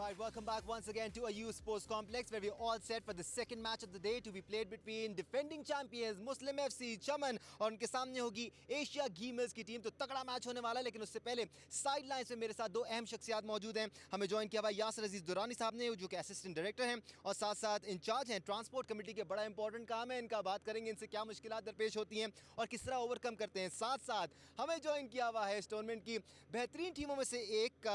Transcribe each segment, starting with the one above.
Alright, welcome back once again to a youth sports complex where we're all set for the second match of the day to be played between defending champions Muslim FC चमन और उनके सामने होगी Asia घी mills की team. तो तगड़ा match होने वाला है, लेकिन उससे पहले साइड लाइन पे मेरे साथ दो अहम शख्सियात मौजूद हैं। हमें ज्वाइन किया हुआ यासिर अजीज दुरानी साहब ने, जो कि असिस्टेंट डायरेक्टर हैं और साथ साथ इंचार्ज हैं ट्रांसपोर्ट कमेटी के। बड़ा इंपॉर्टेंट काम है इनका, बात करेंगे इनसे क्या मुश्किलात दरपेश होती हैं और किस तरह ओवरकम करते हैं। साथ साथ हमें ज्वाइन किया हुआ है इस टूर्नामेंट की बेहतरीन टीमों में से एक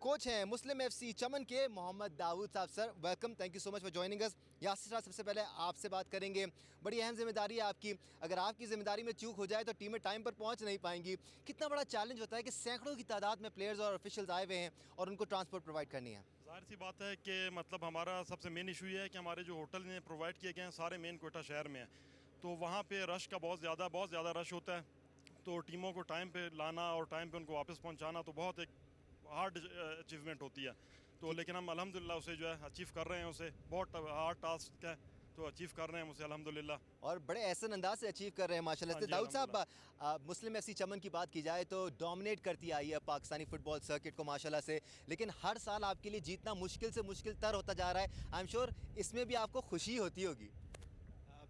कोच हैं मुस्लिम FC चमन के मोहम्मद दाऊद साहब। Sir welcome, thank you so much for joining us. Yasir साहब, सबसे पहले आपसे बात करेंगे। बड़ी अहम जिम्मेदारी है आपकी, अगर आपकी जिम्मेदारी में चूक हो जाए तो टीमें टाइम पर पहुंच नहीं पाएंगी। कितना बड़ा चैलेंज होता है कि सैकड़ों की तादाद में प्लेयर्स और ऑफिशियल्स आए हुए हैं और उनको ट्रांसपोर्ट प्रोवाइड करनी है। जाहिर सी बात है कि मतलब हमारा सबसे मेन इशू ये है कि हमारे जो होटल ने प्रोवाइड किए गए हैं सारे मेन कोयटा शहर में हैं, तो वहाँ पे रश का बहुत ज़्यादा रश होता है। तो टीमों को टाइम पे लाना और टाइम पे उनको वापस पहुँचाना तो बहुत एक हार्ड अचीवमेंट होती है। तो लेकिन हम अल्हम्दुलिल्लाह उसे जो है अचीव कर रहे हैं। उसे बहुत हार्ड टास्क है तो अचीव कर रहे हैं उसे अल्हम्दुलिल्लाह, और बड़े ऐसे अंदाज से अचीव कर रहे हैं माशाल्लाह से। दाऊद साहब, मुस्लिम FC चमन की बात की जाए तो डोमिनेट करती आई है पाकिस्तानी फुटबॉल सर्किट को माशाल्लाह से, लेकिन हर साल आपके लिए जीतना मुश्किल से मुश्किल तर होता जा रहा है। आई एम श्योर इसमें भी आपको खुशी होती होगी।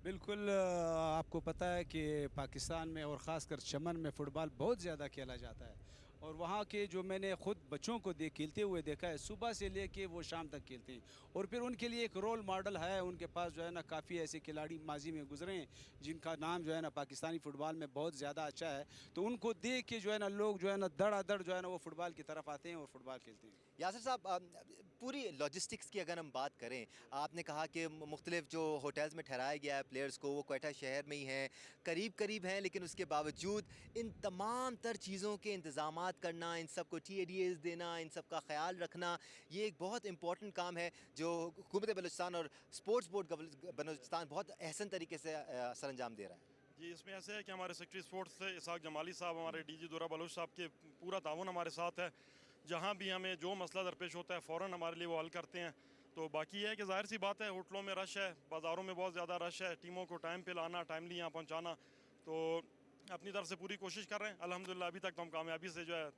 बिल्कुल, आपको पता है कि पाकिस्तान में और ख़ासकर चमन में फ़ुटबॉल बहुत ज़्यादा खेला जाता है और वहाँ के जो मैंने ख़ुद बच्चों को खेलते हुए देखा है, सुबह से लेके वो शाम तक खेलते हैं और फिर उनके लिए एक रोल मॉडल है। उनके पास जो है ना काफ़ी ऐसे खिलाड़ी माजी में गुजरे हैं जिनका नाम जो है ना पाकिस्तानी फ़ुटबॉल में बहुत ज़्यादा अच्छा है। तो उनको देख के जो है ना लोग जो है ना धड़ाधड़ जो है ना वो फ़ुटबॉल की तरफ आते हैं और फ़ुटबॉल खेलते हैं। यासिर साहब, पूरी लॉजिस्टिक्स की अगर हम बात करें, आपने कहा कि मुख्तलिफ जो होटल्स में ठहराया गया है प्लेयर्स को वो क्वेटा शहर में ही हैं, करीब हैं, लेकिन उसके बावजूद इन तमाम तर चीज़ों के इंतज़ामात करना, इन सब को TADS देना, इन सब का ख्याल रखना, ये एक बहुत इंपॉर्टेंट काम है जो हुकूमत बलूचिस्तान और स्पोर्ट्स बोर्ड बलूचिस्तान बहुत अहसन तरीके से सर अंजाम दे रहा है। जी इसमें ऐसे है कि हमारे सेक्रेटरी स्पोर्ट्स से इसाक जमाली साहब, हमारे DG दूरा बलोच साहब के पूरा ताउन हमारे साथ है। जहाँ भी हमें जो मसला दरपेश होता है फ़ौरन हमारे लिए वो हल करते हैं। तो बाकी ये है कि जाहिर सी बात है होटलों में रश है, बाज़ारों में बहुत ज़्यादा रश है, टीमों को टाइम पे लाना, टाइमली यहाँ पहुँचाना, तो अपनी तरफ से पूरी कोशिश कर रहे हैं। अल्हम्दुलिल्लाह अभी तक तो हम कामयाबी से जो है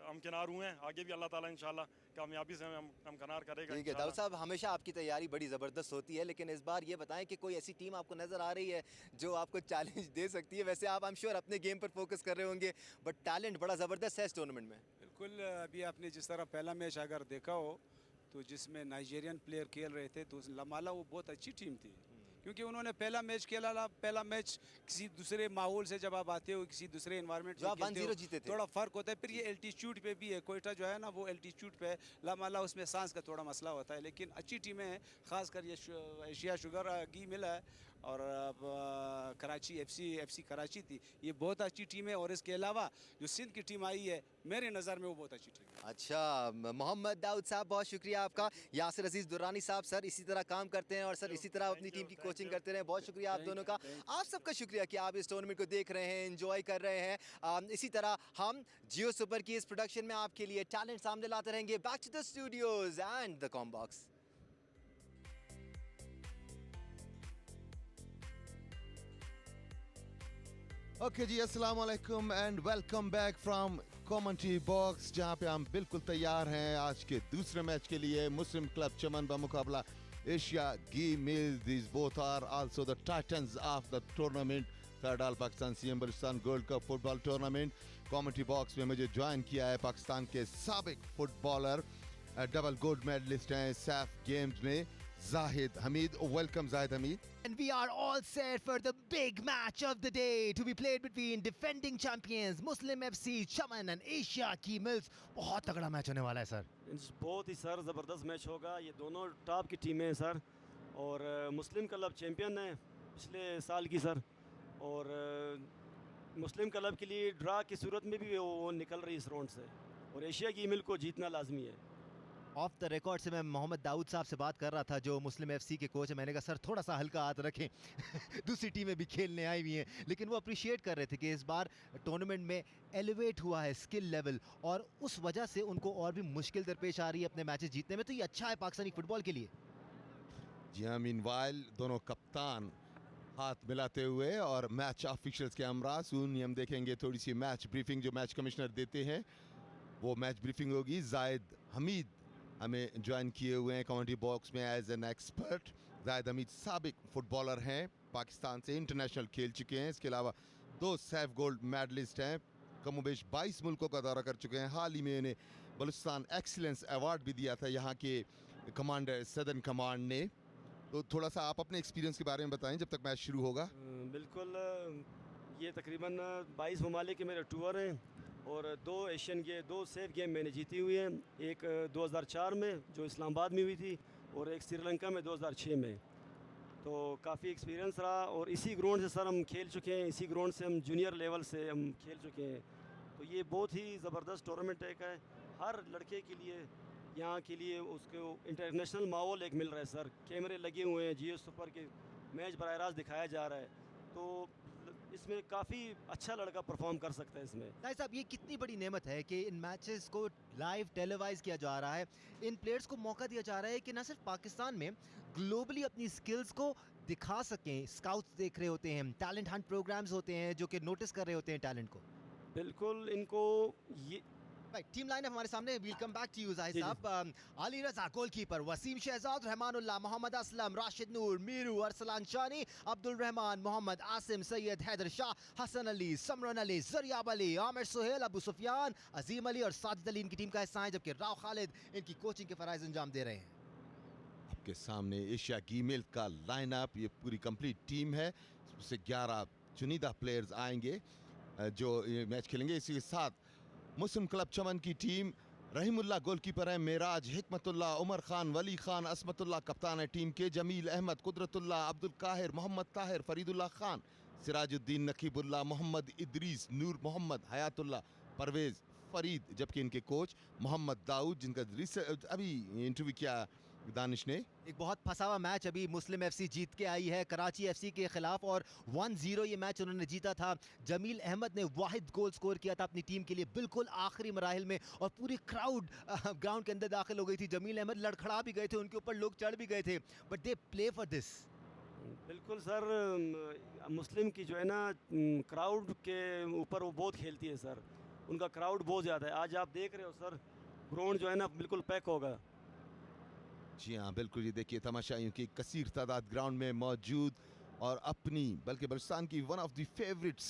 हमकिनार हुए हैं। आगे भी अल्लाह ताला इंशाल्लाह कामयाबी से हमें हमकिनार करेगा। ठीक है दाऊद साहब, हमेशा आपकी तैयारी बड़ी ज़बरदस्त होती है, लेकिन इस बार ये बताएं कि कोई ऐसी टीम आपको नज़र आ रही है जो आपको चैलेंज दे सकती है। वैसे आप आई एम श्योर अपने गेम पर फोकस कर रहे होंगे, बट टैलेंट बड़ा ज़बरदस्त है इस टूर्नामेंट में। बिल्कुल, अभी आपने जिस तरह पहला मैच अगर देखा हो तो जिसमें नाइजीरियन प्लेयर खेल रहे थे तो लमाला वो बहुत अच्छी टीम थी, क्योंकि उन्होंने पहला मैच खेला। पहला मैच किसी दूसरे माहौल से जब आप आते हो, किसी दूसरे एनवायरनमेंट में 1-0 जीते थे, थोड़ा फ़र्क होता है। फिर ये एल्टीट्यूड पे भी है, कोयटा जो है ना वो एल्टीट्यूड पे है, लामाला उसमें सांस का थोड़ा मसला होता है, लेकिन अच्छी टीमें हैं। ख़ासकर ये एशिया शुगर घी मिल है और कराची FC कराची थी, ये बहुत अच्छी टीम है। और इसके अलावा जो सिंध की टीम आई है मेरी नज़र में वो बहुत अच्छी टीम है। अच्छा, मोहम्मद दाऊद साहब बहुत शुक्रिया आपका। यासिर अजीज दुरानी साहब, सर इसी तरह काम करते हैं और सर इसी तरह अपनी टीम की कोचिंग करते रहे। बहुत शुक्रिया आप दोनों का, आप सबका शुक्रिया कि आप इस टूर्नामेंट को देख रहे हैं, एंजॉय कर रहे हैं। इसी तरह हम जियो सुपर की इस प्रोडक्शन में आपके लिए टैलेंट सामने लाते रहेंगे। Back to the studios and the comm box. Okay जी, अस्सलाम वालेकुम and welcome back from commentary box, जहां पे हम बिल्कुल तैयार हैं आज के दूसरे मैच के लिए। मुस्लिम क्लब चमन बमुकाबला Asia ghee mill, these both are also the titans of the tournament, third all Pakistan CM Balochistan gold cup football tournament. Commentary box में मुझे ज्वाइन किया है पाकिस्तान के साबिक फुटबॉलर, डबल गोल्ड मेडलिस्ट हैं सैफ गेम्स में, Zahid Hamid. Welcome Zahid Hamid. And we are all set for the big match of the day to be played between defending champions Muslim FC Chaman and Asia Key Mills. बहुत तगड़ा match होने वाला है sir. बहुत ही sir ज़बरदस्त match होगा। ये दोनों टॉप की टीमें हैं सर, और मुस्लिम क्लब चैम्पियन है पिछले साल की सर, और मुस्लिम क्लब के लिए ड्रा की सूरत में भी वो निकल रही इस राउंड से, और एशिया की मिल को जीतना लाजमी है। ऑफ द रिकॉर्ड से मैं मोहम्मद दाऊद साहब से बात कर रहा था जो मुस्लिम FC के कोच है। मैंने कहा सर थोड़ा सा हल्का हाथ रखें दूसरी टीमें भी खेलने आई हुई हैं, लेकिन वो अप्रिशिएट कर रहे थे कि इस बार टूर्नामेंट में एलिवेट हुआ है स्किल लेवल, और उस वजह से उनको और भी मुश्किल दरपेश आ रही है अपने मैचेस जीतने में। तो ये अच्छा है पाकिस्तानी फुटबॉल के लिए। जी हाँ, मीनवाइल दोनों कप्तान हाथ मिलाते हुए और मैच ऑफिशियल्स के हमरा सुन हम देखेंगे थोड़ी सी मैच ब्रीफिंग जो मैच कमिश्नर देते हैं, वो मैच ब्रीफिंग होगी। जाहिद हमीद हमें ज्वाइन किए हुए हैं कमेंट्री बॉक्स में as an expert. Zahid Hameed साबिक फुटबॉलर हैं, पाकिस्तान से इंटरनेशनल खेल चुके हैं। इसके अलावा 2 सैफ गोल्ड मेडलिस्ट हैं, कमोबेश 22 मुल्कों का दौरा कर चुके हैं। हाल ही में इन्हें बलूचिस्तान एक्सीलेंस अवार्ड भी दिया था यहाँ के कमांडर सदर्न कमांड ने। तो थोड़ा सा आप अपने एक्सपीरियंस के बारे में बताएं जब तक मैच शुरू होगा। बिल्कुल, ये तकरीबन 22 ममालिक के मेरे टूर हैं और 2 एशियन गेम, 2 सेफ गेम मैंने जीती हुई हैं। एक 2004 में जो इस्लामाबाद में हुई थी और एक श्रीलंका में 2006 में। तो काफ़ी एक्सपीरियंस रहा और इसी ग्राउंड से सर हम खेल चुके हैं, इसी ग्राउंड से हम जूनियर लेवल से हम खेल चुके हैं। तो ये बहुत ही ज़बरदस्त टूर्नामेंट एक है हर लड़के के लिए, यहाँ के लिए उसको इंटरनेशनल माहौल एक मिल रहा है सर। कैमरे लगे हुए हैं, जियो सुपर के मैच बराह रास्त दिखाया जा रहा है, तो इसमें काफ़ी अच्छा लड़का परफॉर्म कर सकता है इसमें। भाई साहब, ये कितनी बड़ी नेमत है कि इन मैचेस को लाइव टेलीवाइज किया जा रहा है। इन प्लेयर्स को मौका दिया जा रहा है कि न सिर्फ पाकिस्तान में ग्लोबली अपनी स्किल्स को दिखा सकें। स्काउट्स देख रहे होते हैं, टैलेंट हंट प्रोग्राम्स होते हैं जो कि नोटिस कर रहे होते हैं टैलेंट को। बिल्कुल, इनको ये भाई टीम लाइन हमारे सामने, we'll come back to you Zahid ji, जी। साहब। अली रजा गोलकीपर, वसीम शहजाद, रहमानुल्लाह, मोहम्मद असलम, राशिद नूर, मीरू, अरसलान शानी, अब्दुल रहमान, मोहम्मद आसिम, सैयद हैदर शाह, हसन अली, समरन अली, जरियाब अली, आमिर सुहेल, अबू सुफियान, अजीम अली और साजिद अली इनकी टीम का हिस्सा है, जबकि राव खालिद इनकी कोचिंग के फराइज अंजाम दे रहे हैं। आपके सामने एशिया गीमिल का लाइनअप, ये पूरी कंप्लीट टीम है। उससे 11 चुनिंदा प्लेयर्स आएंगे जो ये मैच खेलेंगे। इसी के साथ मुस्लिम क्लब चमन की टीम, रहीमुल्लाह गोलकीपर है, मेराज, हिकमतुल्लाह, उमर खान, वली खान, असमतुल्लाह कप्तान है टीम के, जमील अहमद, कुदरतुल्लाह, अब्दुल काहिर, मोहम्मद ताहिर, फरीदुल्लाह खान, सिराजुद्दीन नकीबुल्लाह, मोहम्मद इदरीस, नूर मोहम्मद, हयातुल्लाह, परवेज़, फरीद, जबकि इनके कोच मोहम्मद दाऊद, जिनका अभी इंटरव्यू किया दानिश ने। एक बहुत फंसा हुआ मैच अभी मुस्लिम एफसी जीत के आई है कराची एफसी के खिलाफ और 1-0 ये मैच उन्होंने जीता था। जमील अहमद ने वाहिद गोल स्कोर किया था अपनी टीम के लिए बिल्कुल आखिरी मराहिल में, और पूरी क्राउड ग्राउंड के अंदर दाखिल हो गई थी। जमील अहमद लड़खड़ा भी गए थे, उनके ऊपर लोग चढ़ भी गए थे, but they play for this. बिल्कुल सर, मुस्लिम की जो है ना क्राउड के ऊपर वो बहुत खेलती है सर, उनका क्राउड बहुत ज़्यादा है। आज आप देख रहे हो सर, ग्राउंड जो है ना बिल्कुल पैक होगा। जी हाँ बिल्कुल, ये देखिए तमाशाइयों की कसीर तादाद ग्राउंड में मौजूद, और अपनी बल्कि बलूचिस्तान की वन ऑफ द फेवरेट्स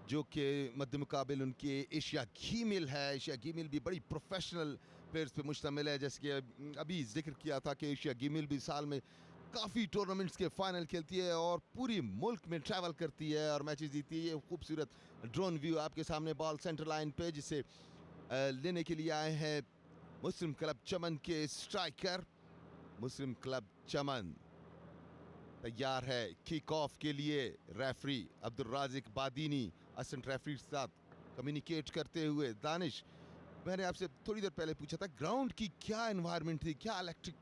जो कि मद्दे मुकाबिल उनके एशिया गीमिल है। एशिया गीमिल भी बड़ी प्रोफेशनल प्लेयर्स पे मुश्तमिल है, जैसे कि अभी जिक्र किया था कि एशिया गीमिल भी साल में काफ़ी टूर्नामेंट्स के फाइनल खेलती है और पूरी मुल्क में ट्रैवल करती है और मैचेस जीती है। ये खूबसूरत ड्रोन व्यू आपके सामने बॉल सेंटर लाइन पे, जिसे लेने के लिए आए हैं मुस्लिम क्लब चमन के स्ट्राइकर। मुस्लिम क्लब चमन तैयार है किक ऑफ के लिए। Referee Abdul Rajik Badini assistant referee के साथ कम्युनिकेट करते हुए। दानिश, मैंने आपसे थोड़ी देर पहले पूछा था ग्राउंड की क्या एनवायरनमेंट थी, क्या इलेक्ट्रिक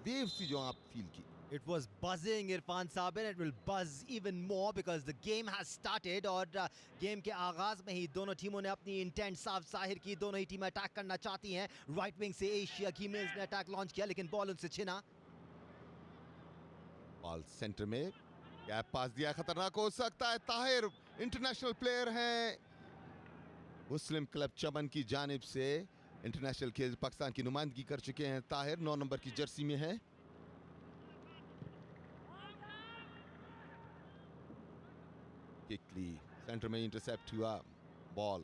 वेव्स थी जो आप फील की? It was buzzing, Irfan Sabir. It will buzz even more because the game has started. और गेम के आगाज में ही दोनों टीमों ने अपनी इंटेंट साफ जाहिर की। दोनों ही टीमें अटैक करना चाहती हैं। राइट विंग से एशिया गीमिल्स ने अटैक लॉन्च किया, लेकिन बॉल उनसे छिना। बॉल सेंटर में, गैप पास दिया, खतरनाक हो सकता है। ताहिर इंटरनेशनल प्लेयर हैं मुस्लिम क्लब चमन की जानिब से, इंटरनेशनल खेल पाकिस्तान की नुमाइंदगी कर चुके हैं। ताहिर 9 नंबर की जर्सी में है। किकली सेंटर में इंटरसेप्ट हुआ, बॉल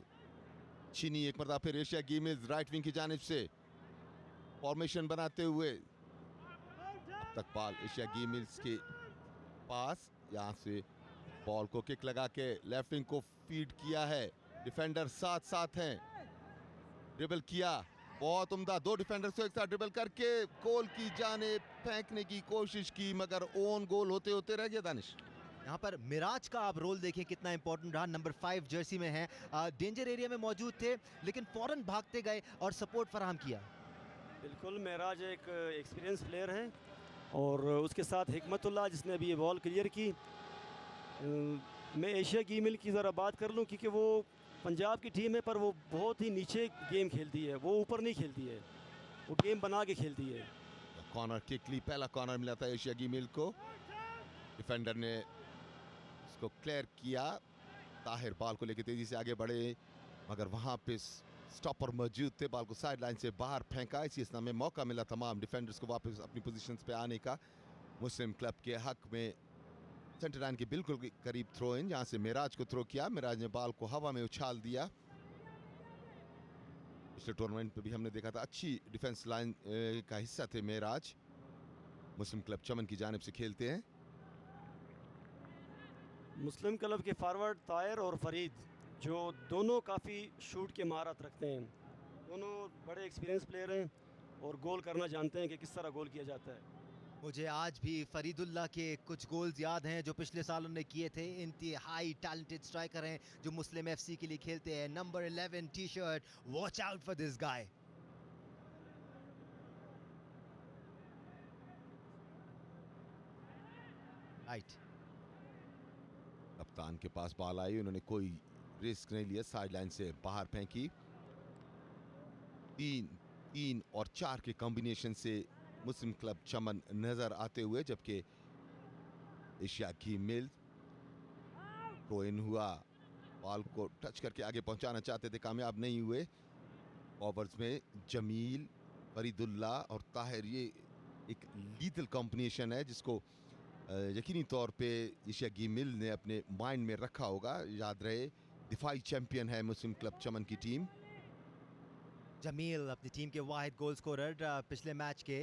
चीनी एक मरतबा फिर एशिया गीमिल्स राइट विंग की जानिब से फॉर्मेशन बनाते हुए। अब तक बॉल एशिया गीमिल्स के पास, यहाँ से बॉल को किक लगा के लेफ्ट विंग को फीड किया है। डिफेंडर साथ साथ हैं, ड्रिबल किया, बहुत उम्दा, 2 डिफेंडर्स को एक साथ ड्रिबल करके गोल की जाने फेंकने की कोशिश की, मगर ओन गोल होते होते रह गया। दानिश, यहाँ पर मिराज का आप रोल देखें कितना इंपॉर्टेंट रहा। नंबर 5 जर्सी में है, डेंजर एरिया में मौजूद थे लेकिन फौरन भागते गए और सपोर्ट फराहम किया। बिल्कुल, मेराज एक एक्सपीरियंस प्लेयर है और उसके साथ हिकमतुल्लाह जिसने अभी ये बॉल क्लियर की। मैं एशिया गीमिल की ज़रा बात कर लूँ क्योंकि वो पंजाब की टीम है, पर वो बहुत ही नीचे गेम खेलती है, वो ऊपर नहीं खेलती है, वो गेम बना के खेलती है। कॉर्नर किकली, पहला कॉर्नर मिला था एशिया गीमिल को। डिफेंडर ने इसको क्लियर किया। ताहिर बॉल को लेकर तेजी से आगे बढ़े, मगर वहां पे स्टॉपर मौजूद थे, बॉल को साइड लाइन से बाहर फेंका। इसी स्ना में मौका मिला तमाम डिफेंडर्स को वापस अपनी पोजीशंस पे आने का। मुस्लिम क्लब के हक में सेंटर लाइन के बिल्कुल करीब थ्रो इन, जहां से मिराज को थ्रो किया। मिराज ने बॉल को हवा में उछाल दिया। पिछले टूर्नामेंट में भी हमने देखा था अच्छी डिफेंस लाइन का हिस्सा थे मिराज। मुस्लिम क्लब चमन की जानिब से खेलते हैं। मुस्लिम क्लब के फॉरवर्ड तायर और फरीद, जो दोनों काफ़ी शूट के महारत रखते हैं, दोनों बड़े एक्सपीरियंस प्लेयर हैं और गोल करना जानते हैं कि किस तरह गोल किया जाता है। मुझे आज भी फरीदुल्लाह के कुछ गोल्स याद हैं जो पिछले साल उन्होंने किए थे। इंतहाई टैलेंटेड स्ट्राइकर हैं जो मुस्लिम एफसी के लिए खेलते हैं। Number 11 T shirt, watch out for this guy. Right, कप्तान के पास बॉल आई, उन्होंने कोई रिस्क नहीं लिया, साइड लाइन से बाहर फेंकी। 3 और 4 के कॉम्बिनेशन से मुस्लिम क्लब चमन नजर आते हुए, जबकि एशिया की मिल थ्रो इन हुआ। बॉल को टच करके आगे पहुंचाना चाहते थे, कामयाब नहीं हुए। ओवर्स में जमील, फरीदुल्लाह और ताहिर, ये एक लीथल कॉम्बिनेशन है जिसको यकीनी तौर पे एशिया की मिल ने अपने माइंड में रखा होगा। याद रहे, दिफाई चैंपियन है मुस्लिम क्लब चमन की टीम। जमील अपनी टीम के वाहिद गोल स्कोरर पिछले मैच के,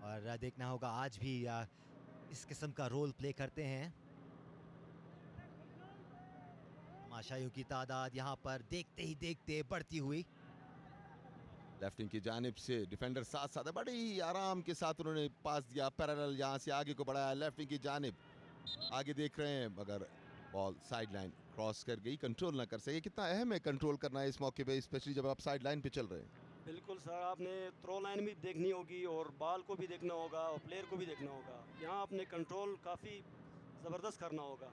और देखना होगा आज भी इस किस्म का रोल प्ले करते हैं। तमाशाइयों की तादाद यहाँ पर देखते ही देखते बढ़ती हुई। लेफ्ट विंग की जानिब से डिफेंडर साथ साथ है, बड़ी आराम के साथ उन्होंने पास दिया पैरेलल, यहाँ से आगे को बढ़ाया लेफ्ट विंग की जानिब। आगे देख रहे हैं मगर बॉल साइड लाइन क्रॉस कर गई, कंट्रोल ना कर सके। कितना अहम है कंट्रोल करना है इस मौके पे, स्पेशली जब आप साइड लाइन पे चल रहे हैं। बिल्कुल सर, आपने थ्रो लाइन भी देखनी होगी और बॉल को भी देखना होगा और प्लेयर को भी देखना होगा। यहाँ आपने कंट्रोल काफ़ी ज़बरदस्त करना होगा।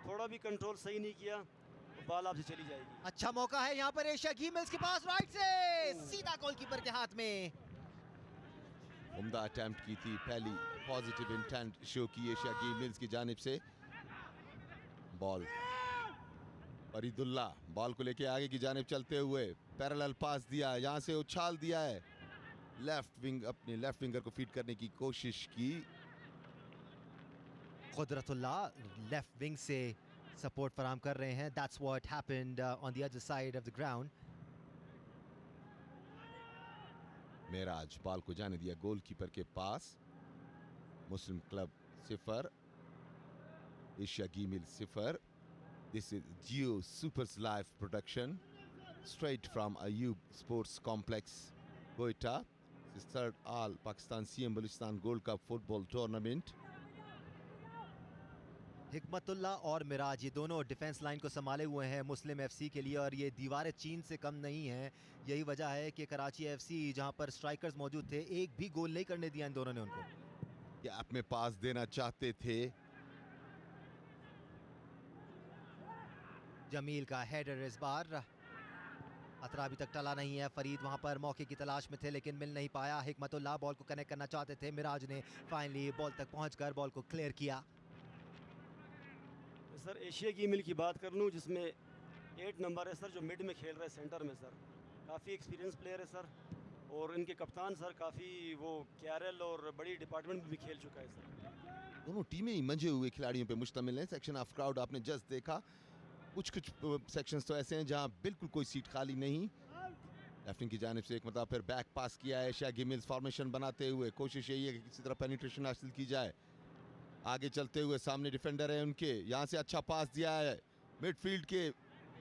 थोड़ा भी कंट्रोल सही नहीं किया तो बॉल आपसे चली जाएगी। अच्छा मौका है यहाँ पर एशिया की मिल्स के पास, राइट से सीधा गोलकीपर के हाथ में। उम्दा अटेम्प्ट की थी, पहली पॉजिटिव इंटेंट शो की एशिया की मिल्स की जानिब से। बॉल फरीदुल्लाह बॉल को लेके आगे की जानिब चलते हुए पैरेलल पास दिया, यहाँ से उछाल दिया है। लेफ्ट विंग, अपने लेफ्ट विंगर को फीड करने की कोशिश की। कुदरतुल्लाह लेफ्ट विंग से सपोर्ट फराम कर रहे हैं। That's what happened on the other side of the ground. Meraj ball को जाने दिया गोलकीपर के पास। मुस्लिम क्लब 0, एशिया की मिल 0। This is Geo Supers Live production, straight from Ayub Sports Complex, Quetta. This is third All Pakistan CM Baluchistan Gold Cup football tournament. Hikmatullah और मिराज, ये दोनों defence line को संभाले हुए हैं मुस्लिम एफसी के लिए, और ये दीवारें चीन से कम नहीं हैं। यही वजह है कि कराची एफसी जहां पर स्ट्राइकर्स मौजूद थे, एक भी गोल नहीं करने दिया इन दोनों ने उनको। गैप में पास देना चाहते थे। जमील का हेडर इस बार खतरा अभी तक टला नहीं है। फरीद वहां पर मौके की तलाश में थे लेकिन मिल नहीं पाया। हिकमतुल्लाह बॉल को कनेक्ट करना चाहते थे, मिराज ने फाइनली बॉल तक पहुंचकर बॉल को क्लियर किया। सर एशिया की मिल की बात कर लूँ, जिसमें 8 नंबर है सर, जो मिड में खेल रहा है सेंटर में सर, काफ़ी एक्सपीरियंस प्लेयर है सर। और इनके कप्तान सर काफ़ी वो कैरल और बड़ी डिपार्टमेंट में भी खेल चुका है सर। दोनों टीमें ही मंजे हुए खिलाड़ियों पे मुश्तमिल हैं। सेक्शन ऑफ क्राउड आपने जस्ट देखा, कुछ सेक्शंस तो ऐसे हैं जहां बिल्कुल कोई सीट खाली नहीं। लेफ्टिंग की जानिब से एक मतलब फिर बैक पास किया है एशिया गिमिल्स फॉर्मेशन बनाते हुए। कोशिश यही है कि किसी तरह पेनिट्रेशन हासिल की जाए। आगे चलते हुए सामने डिफेंडर है उनके, यहाँ से अच्छा पास दिया है मिडफील्ड के,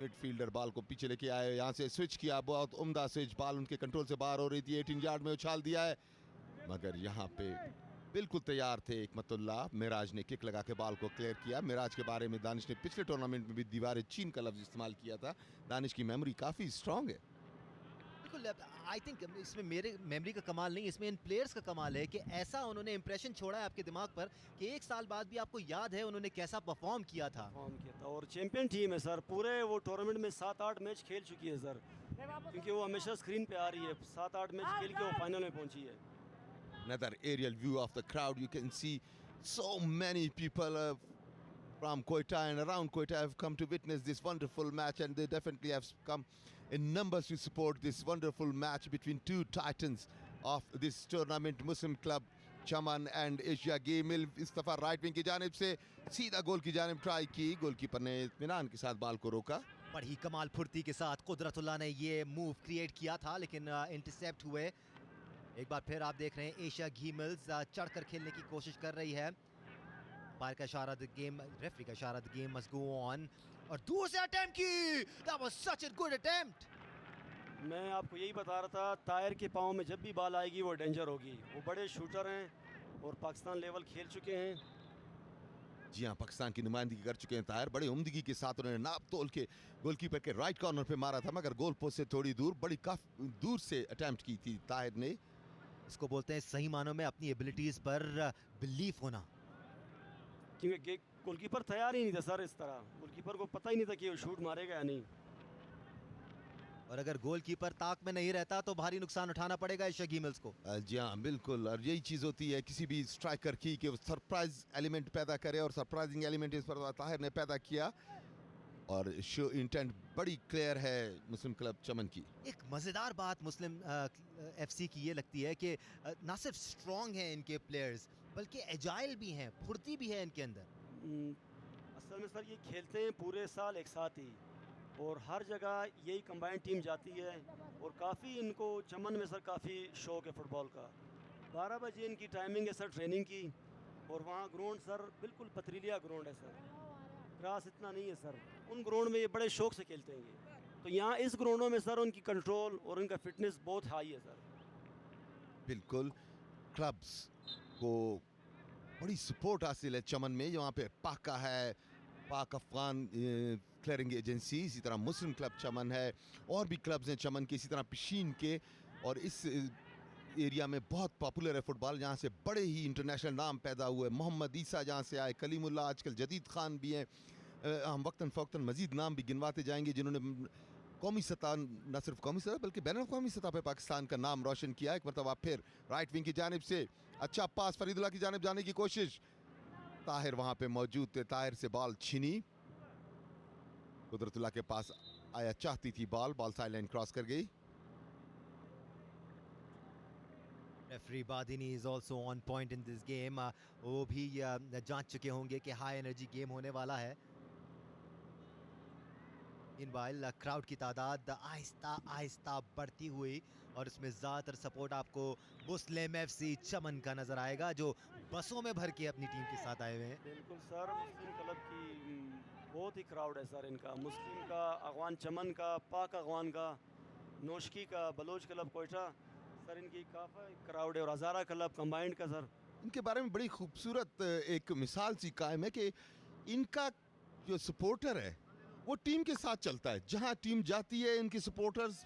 मिडफील्डर बॉल को पीछे लेके आए, यहाँ से स्विच किया, बहुत उम्दा स्विच, बॉल उनके कंट्रोल से बाहर हो रही थी। 18 यार्ड में उछाल दिया है मगर यहाँ पे बिल्कुल तैयार थे हिकमतुल्लाह। मिराज ने किक लगा के बॉल को क्लियर किया। मिराज के बारे में दानिश ने पिछले टूर्नामेंट में भी दीवार चीन का लफ्ज इस्तेमाल किया था। दानिश की मेमोरी काफ़ी स्ट्रांग है। बिल्कुल, आई थिंक इसमें मेरे मेमोरी का कमाल नहीं, इसमें इन प्लेयर्स का कमाल है कि ऐसा उन्होंने इंप्रेशन छोड़ा है आपके दिमाग पर कि 1 साल बाद भी आपको याद है उन्होंने कैसा परफॉर्म किया था। और चैंपियन टीम है सर, पूरे वो टूर्नामेंट में 7-8 मैच खेल चुकी है सर, क्योंकि वो हमेशा स्क्रीन पे आ रही है। 7-8 मैच खेल के वो फाइनल में पहुंची है। Another aerial view of the crowd. You can see so many people from Quetta and around Quetta have come to witness this wonderful match, and they definitely have come in numbers to support this wonderful match between two titans of this tournament, Muslim Club Chaman and Asia game. इस दफा right wing की जानिब से सीधा गोल की जानिब try की, goalkeeper ने इत्मीनान के साथ बॉल को रोका। बड़ी कमाल फुर्ती के साथ कुदरतुल्लाह ने ये मूव क्रिएट किया था, लेकिन इंटरसेप्ट हुए। एक बार फिर आप देख रहे हैं एशिया घी मिल्स चढ़कर खेलने की कोशिश कर रही है। पार का इशारा, द गेम, रेफरी का इशारा, the game must go on. और दूर से अटेम्प्ट की, that was such a good attempt. मैं आपको यही बता रहा था, ताहिर के पाँव में जब भी बॉल आएगी वो डेंजर होगी। वो बड़े शूटर हैं और पाकिस्तान लेवल खेल चुके हैं। जी हाँ, पाकिस्तान की नुमाइंदगी कर चुके हैं ताहिर। बड़े उम्दगी के साथ उन्होंने नाप तोल के गोलकीपर के राइट कॉर्नर पे मारा था, मगर गोल पोस्ट से थोड़ी दूर, बड़ी काफी दूर से अटेम्प्ट की थी ताहिर ने। इसको बोलते हैं सही मानों में अपनी एबिलिटीज पर बिलीफ होना। क्योंकि गोलकीपर तैयार ही नहीं था सर। इस तरह गोलकीपर को पता ही नहीं था कि वो शूट मारेगा या नहीं। और अगर गोलकीपर ताक में नहीं रहता तो भारी नुकसान उठाना पड़ेगा एशिया घी मिल्स को। जी हाँ बिल्कुल, और यही चीज़ होती है किसी भी स्ट्राइकर की कि वो सरप्राइज एलिमेंट पैदा करे, और सरप्राइजिंग एलिमेंट इस पर ताहिर ने पैदा किया। और शो इंटेंट बड़ी क्लियर है मुस्लिम क्लब चमन की। एक मज़ेदार बात मुस्लिम एफसी की ये लगती है कि ना सिर्फ स्ट्रॉन्ग हैं इनके प्लेयर्स, बल्कि एजाइल भी हैं, फुर्ती भी है इनके अंदर। असल में सर ये खेलते हैं पूरे साल एक साथ ही, और हर जगह यही कंबाइंड टीम जाती है। और काफ़ी इनको चमन में सर काफ़ी शौक है फुटबॉल का। 12 बजे इनकी टाइमिंग है सर ट्रेनिंग की, और वहाँ ग्राउंड सर बिल्कुल पथरीलिया ग्राउंड है सर, ग्रास इतना नहीं है सर। उन ग्राउंड में ये बड़े शौक से खेलते हैं ये। तो यहाँ इस ग्राउंडों में सर उनकी कंट्रोल और उनका फिटनेस बहुत हाई है सर। बिल्कुल, क्लब्स को बड़ी सपोर्ट हासिल है चमन में। यहाँ पे पाका है, पाक अफगान क्लियरिंग एजेंसी, इसी तरह मुस्लिम क्लब चमन है, और भी क्लब्स हैं चमन के, इसी तरह पिशीन के। और इस एरिया में बहुत पॉपुलर है फुटबॉल, यहाँ से बड़े ही इंटरनेशनल नाम पैदा हुए। मोहम्मद ईसा जहाँ से आए, कलीमुल्लाह, आजकल जदीद खान भी हैं। हम वक्तन फ़ौक्तन मज़ीद नाम भी गिनवाते जाएंगे जिन्होंने कौमी सतह, न सिर्फ कौमी सतह बल्कि बैन अवी सतह पर पाकिस्तान का नाम रोशन किया। एक मरतबा फिर राइट विंग की जानिब से अच्छा पास, फरीदुल्लाह की जानिब जाने की कोशिश, ताहिर वहाँ पे मौजूद थे, ताहिर से बॉल छीनी, कुदरतुल्लाह के पास आया चाहती थी ball, ball side line cross कर गई। Referee Badini is also on point in this game. वो भी जांच चुके होंगे कि हाई एनर्जी गेम होने वाला है। मीनवाइल क्राउड की तादाद आहिस्ता आहिस्ता बढ़ती हुई, और इसमें ज़्यादातर सपोर्ट आपको मुस्लिम एफसी चमन का नज़र आएगा, जो बसों में भर के अपनी टीम के साथ आए हुए हैं। बिल्कुल सर, मुस्लिम क्लब की बहुत ही क्राउड है सर इनका। मुस्लिम का, अगवान चमन का, पाक अगवान का, नोशकी का, बलोच क्लब कोयटा, सर इनकी काफ़ी क्राउड है। और हज़ारा क्लब कंबाइंड का सर। इनके बारे में बड़ी खूबसूरत एक मिसाल सी कायम है कि इनका जो सपोर्टर है वो टीम के साथ चलता है, जहां टीम जाती है इनके सपोर्टर्स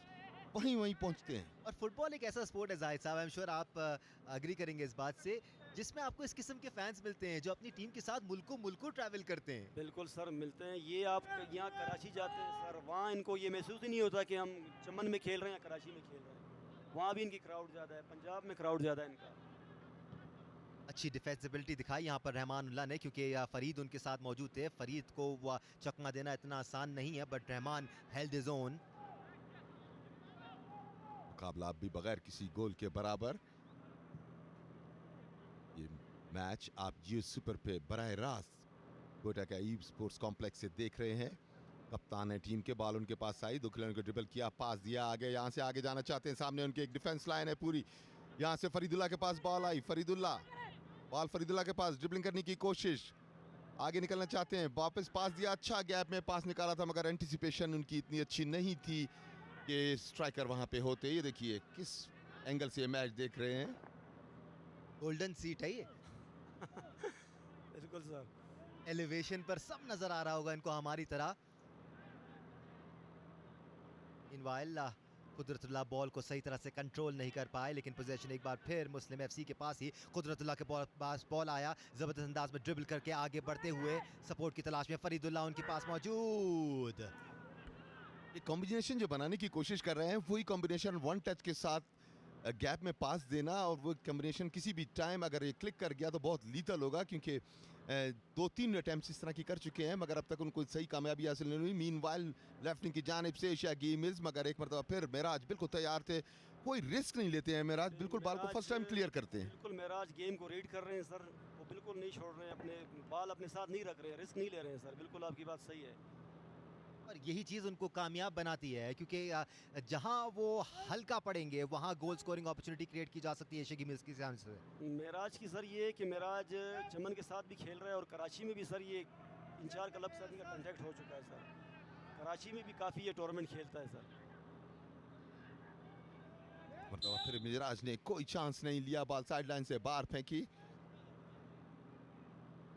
वहीं वहीं पहुंचते हैं। और फुटबॉल एक ऐसा स्पोर्ट है जाहिद साहब, आई एम श्योर आप अग्री करेंगे इस बात से, जिसमें आपको इस किस्म के फैंस मिलते हैं जो अपनी टीम के साथ मुल्कों ट्रैवल करते हैं। बिल्कुल सर, मिलते हैं। ये आप यहाँ कराची जाते हैं सर, वहाँ इनको ये महसूस ही नहीं होता कि हम चमन में खेल रहे हैं या कराची में खेल रहे हैं। वहाँ भी इनकी क्राउड ज़्यादा है, पंजाब में क्राउड ज़्यादा है इनका। अच्छी डिफेंसिबिलिटी दिखाई यहाँ पर रहमानुल्लाह ने, क्योंकि फरीद उनके साथ मौजूद थे। फरीद को वो चकमा देना इतना आसान नहीं है, but Rahman held his own. मुकाबला अब भी बगैर किसी गोल के बराबर। ये मैच आप जियो सुपर पे बराह रास्त कोयटा का ईब स्पोर्ट्स कॉम्प्लेक्स से देख रहे हैं। कप्तान है टीम के, बॉल उनके पास आई, 2 खिलाड़ियों को ड्रिबल किया, पास दिया आगे, यहाँ से आगे जाना चाहते हैं। सामने उनके एक डिफेंस लाइन है पूरी, यहाँ से फरीदुल्लाह के पास बॉल आई, बॉल फरीदुल्लाह के पास, ड्रिबलिंग करने की कोशिश, आगे निकलना चाहते हैं, वापस पास दिया, अच्छा गैप में पास निकाला था, मगर एंटिसिपेशन उनकी इतनी अच्छी नहीं थी कि स्ट्राइकर वहाँ पे होते। ये देखिए किस एंगल से मैच देख रहे हैं, गोल्डन सीट है ये। बिल्कुल सर, एलिवेशन पर सब नजर आ रहा होगा इनको हमारी तरह। इनवाइल कुदरतुल्लाह बॉल को सही तरह से कंट्रोल नहीं कर पाए, लेकिन पोजीशन एक बार फिर मुस्लिम एफसी के पास ही। कुदरतुल्लाह के पास बॉल आया, जबरदस्त अंदाज में ड्रिबल करके आगे बढ़ते हुए सपोर्ट की तलाश में फरीदुल्लाह उनके पास मौजूद। ये कॉम्बिनेशन जो बनाने की कोशिश कर रहे हैं वही कॉम्बिनेशन, वन टच के साथ गैप में पास देना, और वो कॉम्बिनेशन किसी भी टाइम अगर ये क्लिक कर गया तो बहुत लीथल होगा, क्योंकि 2-3 अटैम्प्ट्स इस तरह की कर चुके हैं मगर अब तक उनको सही कामयाबी हासिल नहीं हुई। मीनवाइल लेफ्ट विंग की जानिब से एशिया गेम्स मगर एक मरतबा फिर मेराज बिल्कुल तैयार थे, कोई रिस्क नहीं लेते हैं मेराज, बिल्कुल बॉल को फर्स्ट टाइम क्लियर करते हैं। बिल्कुल मेराज गेम को रीड कर रहे हैं सर, वो बिल्कुल नहीं छोड़ रहे हैं, अपने बॉल अपने साथ नहीं रख रहे हैं, रिस्क नहीं ले रहे हैं सर, बिल्कुल आपकी बात सही है। और यही चीज़ उनको कामयाब बनाती है क्योंकि जहां वो हल्का पड़ेंगे वहां गोल स्कोरिंग अपॉर्चुनिटी क्रिएट की जा सकती है एशिया गेम्स की जानिब से। मेराज की सर ये कि मेराज चमन के साथ भी खेल रहा है और कराची में भी सर ये 3-4 क्लब से इनका कॉन्टैक्ट हो चुका है सर, कराची में भी काफ़ी ये टूर्नामेंट खेलता है सर। मतलब फिर मिराज ने कोई चांस नहीं लिया, बॉल साइडलाइन से बाहर फेंकी।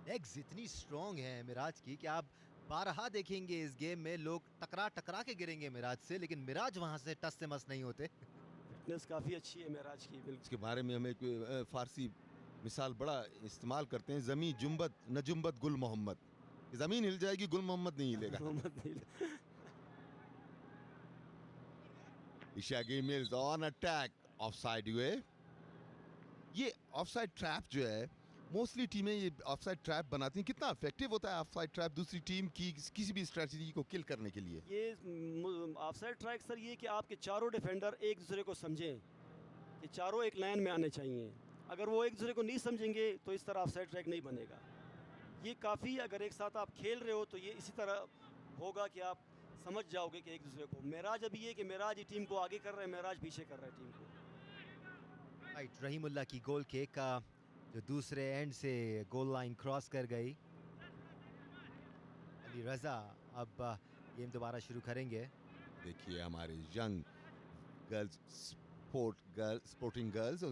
लेग्स इतनी स्ट्रॉन्ग है मिराज की कि आप बारहा देखेंगे इस गेम में लोग टकरा टकरा के गिरेंगे मिराज से, लेकिन मिराज वहां से टस से मस नहीं होते। फिटनेस काफ़ी अच्छी है मेराज की, बिल्कुल। इसके बारे में हम एक फारसी मिसाल बड़ा इस्तेमाल करते हैं, जमी जुम्बत न जुम्बत गुल मोहम्मद, जमीन हिल जाएगी गुल मोहम्मद नहीं हिलेगा। Asia games on attack, offside हुए। ये ऑफसाइड ट्रैप जो है मोस्टली टीमें ये ऑफसाइड ट्रैप बनाती हैं, कितना इफेक्टिव होता है ऑफसाइड ट्रैप दूसरी टीम की किसी भी स्ट्रेटजी को किल करने के लिए? ये ऑफसाइड ट्रैक सर ये कि आपके चारों डिफेंडर एक दूसरे को समझें कि चारों एक लाइन में आने चाहिए, अगर वो एक दूसरे को नहीं समझेंगे तो इस तरह ऑफसाइड ट्रैक नहीं बनेगा। ये काफ़ी अगर एक साथ आप खेल रहे हो तो ये इसी तरह होगा कि आप समझ जाओगे कि एक दूसरे को। मेराज अभी ये कि मेराज ये टीम को आगे कर रहा है, मेराज पीछे कर रहा है टीम को। राइट, रहीमुल्ला की गोल किक का जो दूसरे एंड से गोल लाइन क्रॉस कर गई। अली रजा अब गेम दोबारा शुरू करेंगे। देखिए हमारे यंग गर्ल्स स्पोर्टिंग गर्ल्स और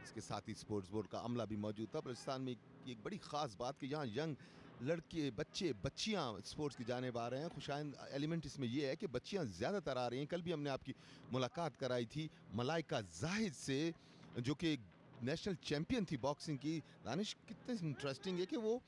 इसके साथ ही स्पोर्ट्स बोर्ड का अमला भी मौजूद था। बलूचिस्तान में एक बड़ी ख़ास बात कि यहाँ यंग लड़के बच्चे बच्चियाँ स्पोर्ट्स की जानेब आ रहे हैं। खुशाइन एलिमेंट इसमें यह है कि बच्चियाँ ज़्यादातर आ रही हैं। कल भी हमने आपकी मुलाकात कराई थी मलाइका जाहिद से जो कि नेशनल चैंपियन थी बॉक्सिंग की। दानिश, कितने इंटरेस्टिंग है कि वो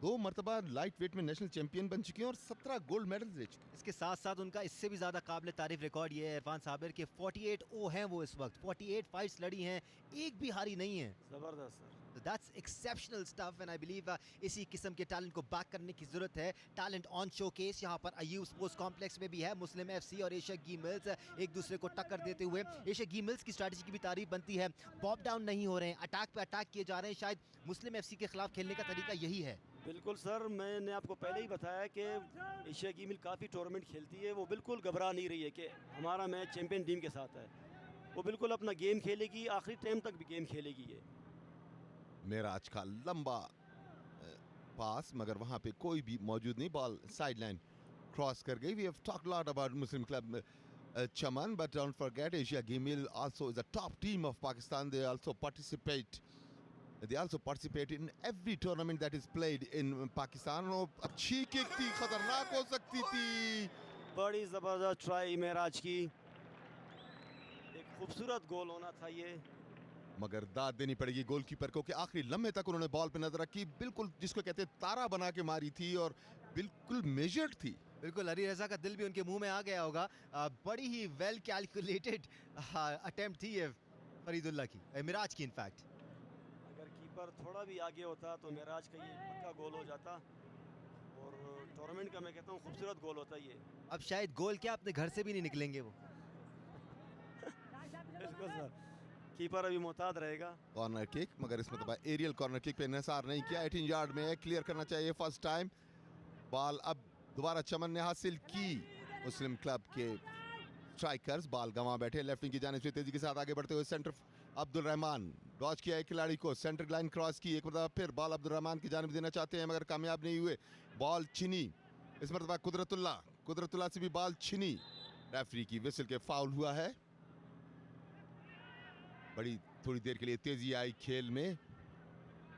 2 मरतबा लाइट वेट में नेशनल चैंपियन बन चुकी हैं और 17 गोल्ड मेडल ले चुकी हैं। इसके साथ साथ उनका इससे भी ज़्यादा काबिल तारीफ रिकॉर्ड ये है इरफान साबिर के 48-0 हैं वो इस वक्त, 48 फाइट्स लड़ी हैं, एक भी हारी नहीं है। ज़बरदस्त sir, that's exceptional stuff and I believe इसी किस्म के टैलेंट को बैक करने की जरूरत है। टैलेंट ऑन शोकेस यहाँ पर अयूब स्पोर्ट्स कॉम्प्लेक्स में भी है। मुस्लिम एफसी और एशिया गेम्स एक दूसरे को टक्कर देते हुए एशिया गेम्स की स्ट्रैटेजी की भी तारीफ बनती है। पॉप डाउन नहीं हो रहे हैं, अटैक पे अटैक किए जा रहे हैं। शायद मुस्लिम एफसी के खिलाफ खेलने का तरीका यही है। बिल्कुल सर, मैंने आपको पहले ही बताया कि एशिया गेम काफ़ी टूर्नामेंट खेलती है, वो बिल्कुल घबरा नहीं रही है कि हमारा मैच चैंपियन टीम के साथ है। वो बिल्कुल अपना गेम खेलेगी, आखिरी टाइम तक भी गेम खेलेगी ये। मेराज का लंबा पास मगर वहाँ पे कोई भी मौजूद नहीं, बॉल साइडलाइन क्रॉस कर गई। We have talked lot about Muslim club Chaman, but don't forget Asia Gamil also is a top team of Pakistan. They also participate in every tournament that is played in Pakistan. और अच्छी kick थी, खतरनाक हो सकती थी। बड़ी ज़बरदस्त try Meraj की, एक खूबसूरत गोल होना था ये, मगर दाद देनी पड़ेगी गोलकीपर को कि आखिरी लम्हे तक उन्होंने बॉल पे नजर रखी, बिल्कुल जिसको कहते हैं तारा बना के मारी थी और बिल्कुल मेजर्ड थी। बिल्कुल अली रजा का दिल भी उनके मुंह में आ गया होगा। बड़ी ही वेल कैलकुलेटेड अटेम्प्ट थी ये फरीदुल्ला की, मिराज की इनफैक्ट। अगर कीपर थोड़ा भी आगे होता तो मेराज का ये पक्का गोल हो जाता और टूर्नामेंट का मैं कहता हूँ खूबसूरत गोल होता ये। अब शायद गोल क्या अपने घर से भी नहीं निकलेंगे वो। बिल्कुल सर, कीपर अभी मोहतात रहेगा। कॉर्नर किक, मगर इसमें तो एरियल कॉर्नर किक पे निसार नहीं किया। 18 यार्ड में क्लियर करना चाहिए फर्स्ट टाइम। बॉल अब दोबारा चमन ने हासिल की। मुस्लिम क्लब के स्ट्राइकर्स बॉल गंवा बैठे। लेफ्ट विंग की जानिब से तेजी के साथ आगे बढ़ते हुए सेंटर अब्दुल रहमान डॉज किया एक खिलाड़ी को, सेंटर लाइन क्रॉस की, एक मरतबा फिर बॉल अब्दुल रहमान की जानिब देना चाहते हैं मगर कामयाब नहीं हुए। बॉल छिनी, इस मरतबा कुदरतुल्लाह से भी बॉल छिनी। रेफरी की विसल के फाउल हुआ है। बड़ी थोड़ी देर के लिए तेजी आई खेल में।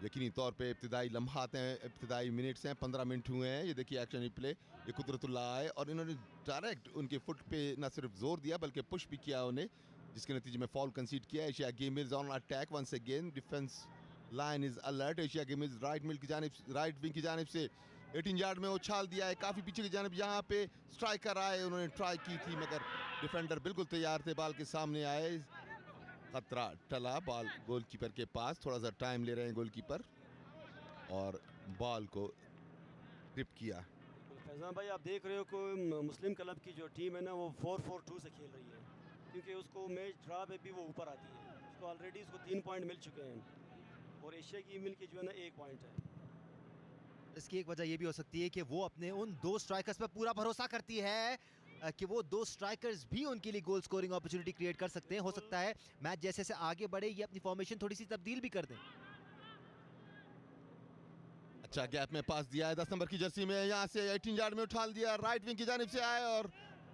यकीनी तौर पे इब्तिदाई लम्हात हैं, इब्तिदाई मिनट्स हैं, 15 मिनट हुए हैं। ये देखिए एक्शन रिप्ले, ये कुदरतुल्लाह आए और इन्होंने डायरेक्ट उनके फुट पे न सिर्फ जोर दिया बल्कि पुश भी किया उन्हें, जिसके नतीजे में फॉल कंसीड किया। Asia games on attack once again, defence line is alert. Asia games right wing की जानिब से 18 यार्ड में उछाल दिया है काफ़ी पीछे की जानिब। यहाँ पे स्ट्राइकर आए, उन्होंने ट्राई की थी मगर डिफेंडर बिल्कुल तैयार थे, बॉल के सामने आए, खतरा टला। बॉल गोलकीपर के पास, थोड़ा सा टाइम ले रहे हैं गोलकीपर। और बॉल को ग्रिप किया। फैज़ान भाई आप देख रहे हो कि मुस्लिम क्लब की जो टीम है ना वो 4-4-2 से खेल रही है, क्योंकि उसको मैच ड्रा पे भी वो ऊपर आती है। उसको ऑलरेडी उसको 3 पॉइंट मिल चुके हैं और एशिया की मिल के जो है ना 1 पॉइंट है। इसकी एक वजह ये भी हो सकती है कि वो अपने उन 2 स्ट्राइकर्स पर पूरा भरोसा करती है कि वो 2 स्ट्राइकर्स भी उनके लिए गोल स्कोरिंग अपॉर्चुनिटी क्रिएट कर सकते हैं। हो सकता है मैच जैसे जैसे आगे बढ़े ये अपनी फॉर्मेशन थोड़ी सी तब्दील भी कर दें। अच्छा गैप में पास दिया है 10 नंबर की जर्सी में, यहाँ से 18 यार्ड में उठा दिया, राइट विंग की जानिब से आए और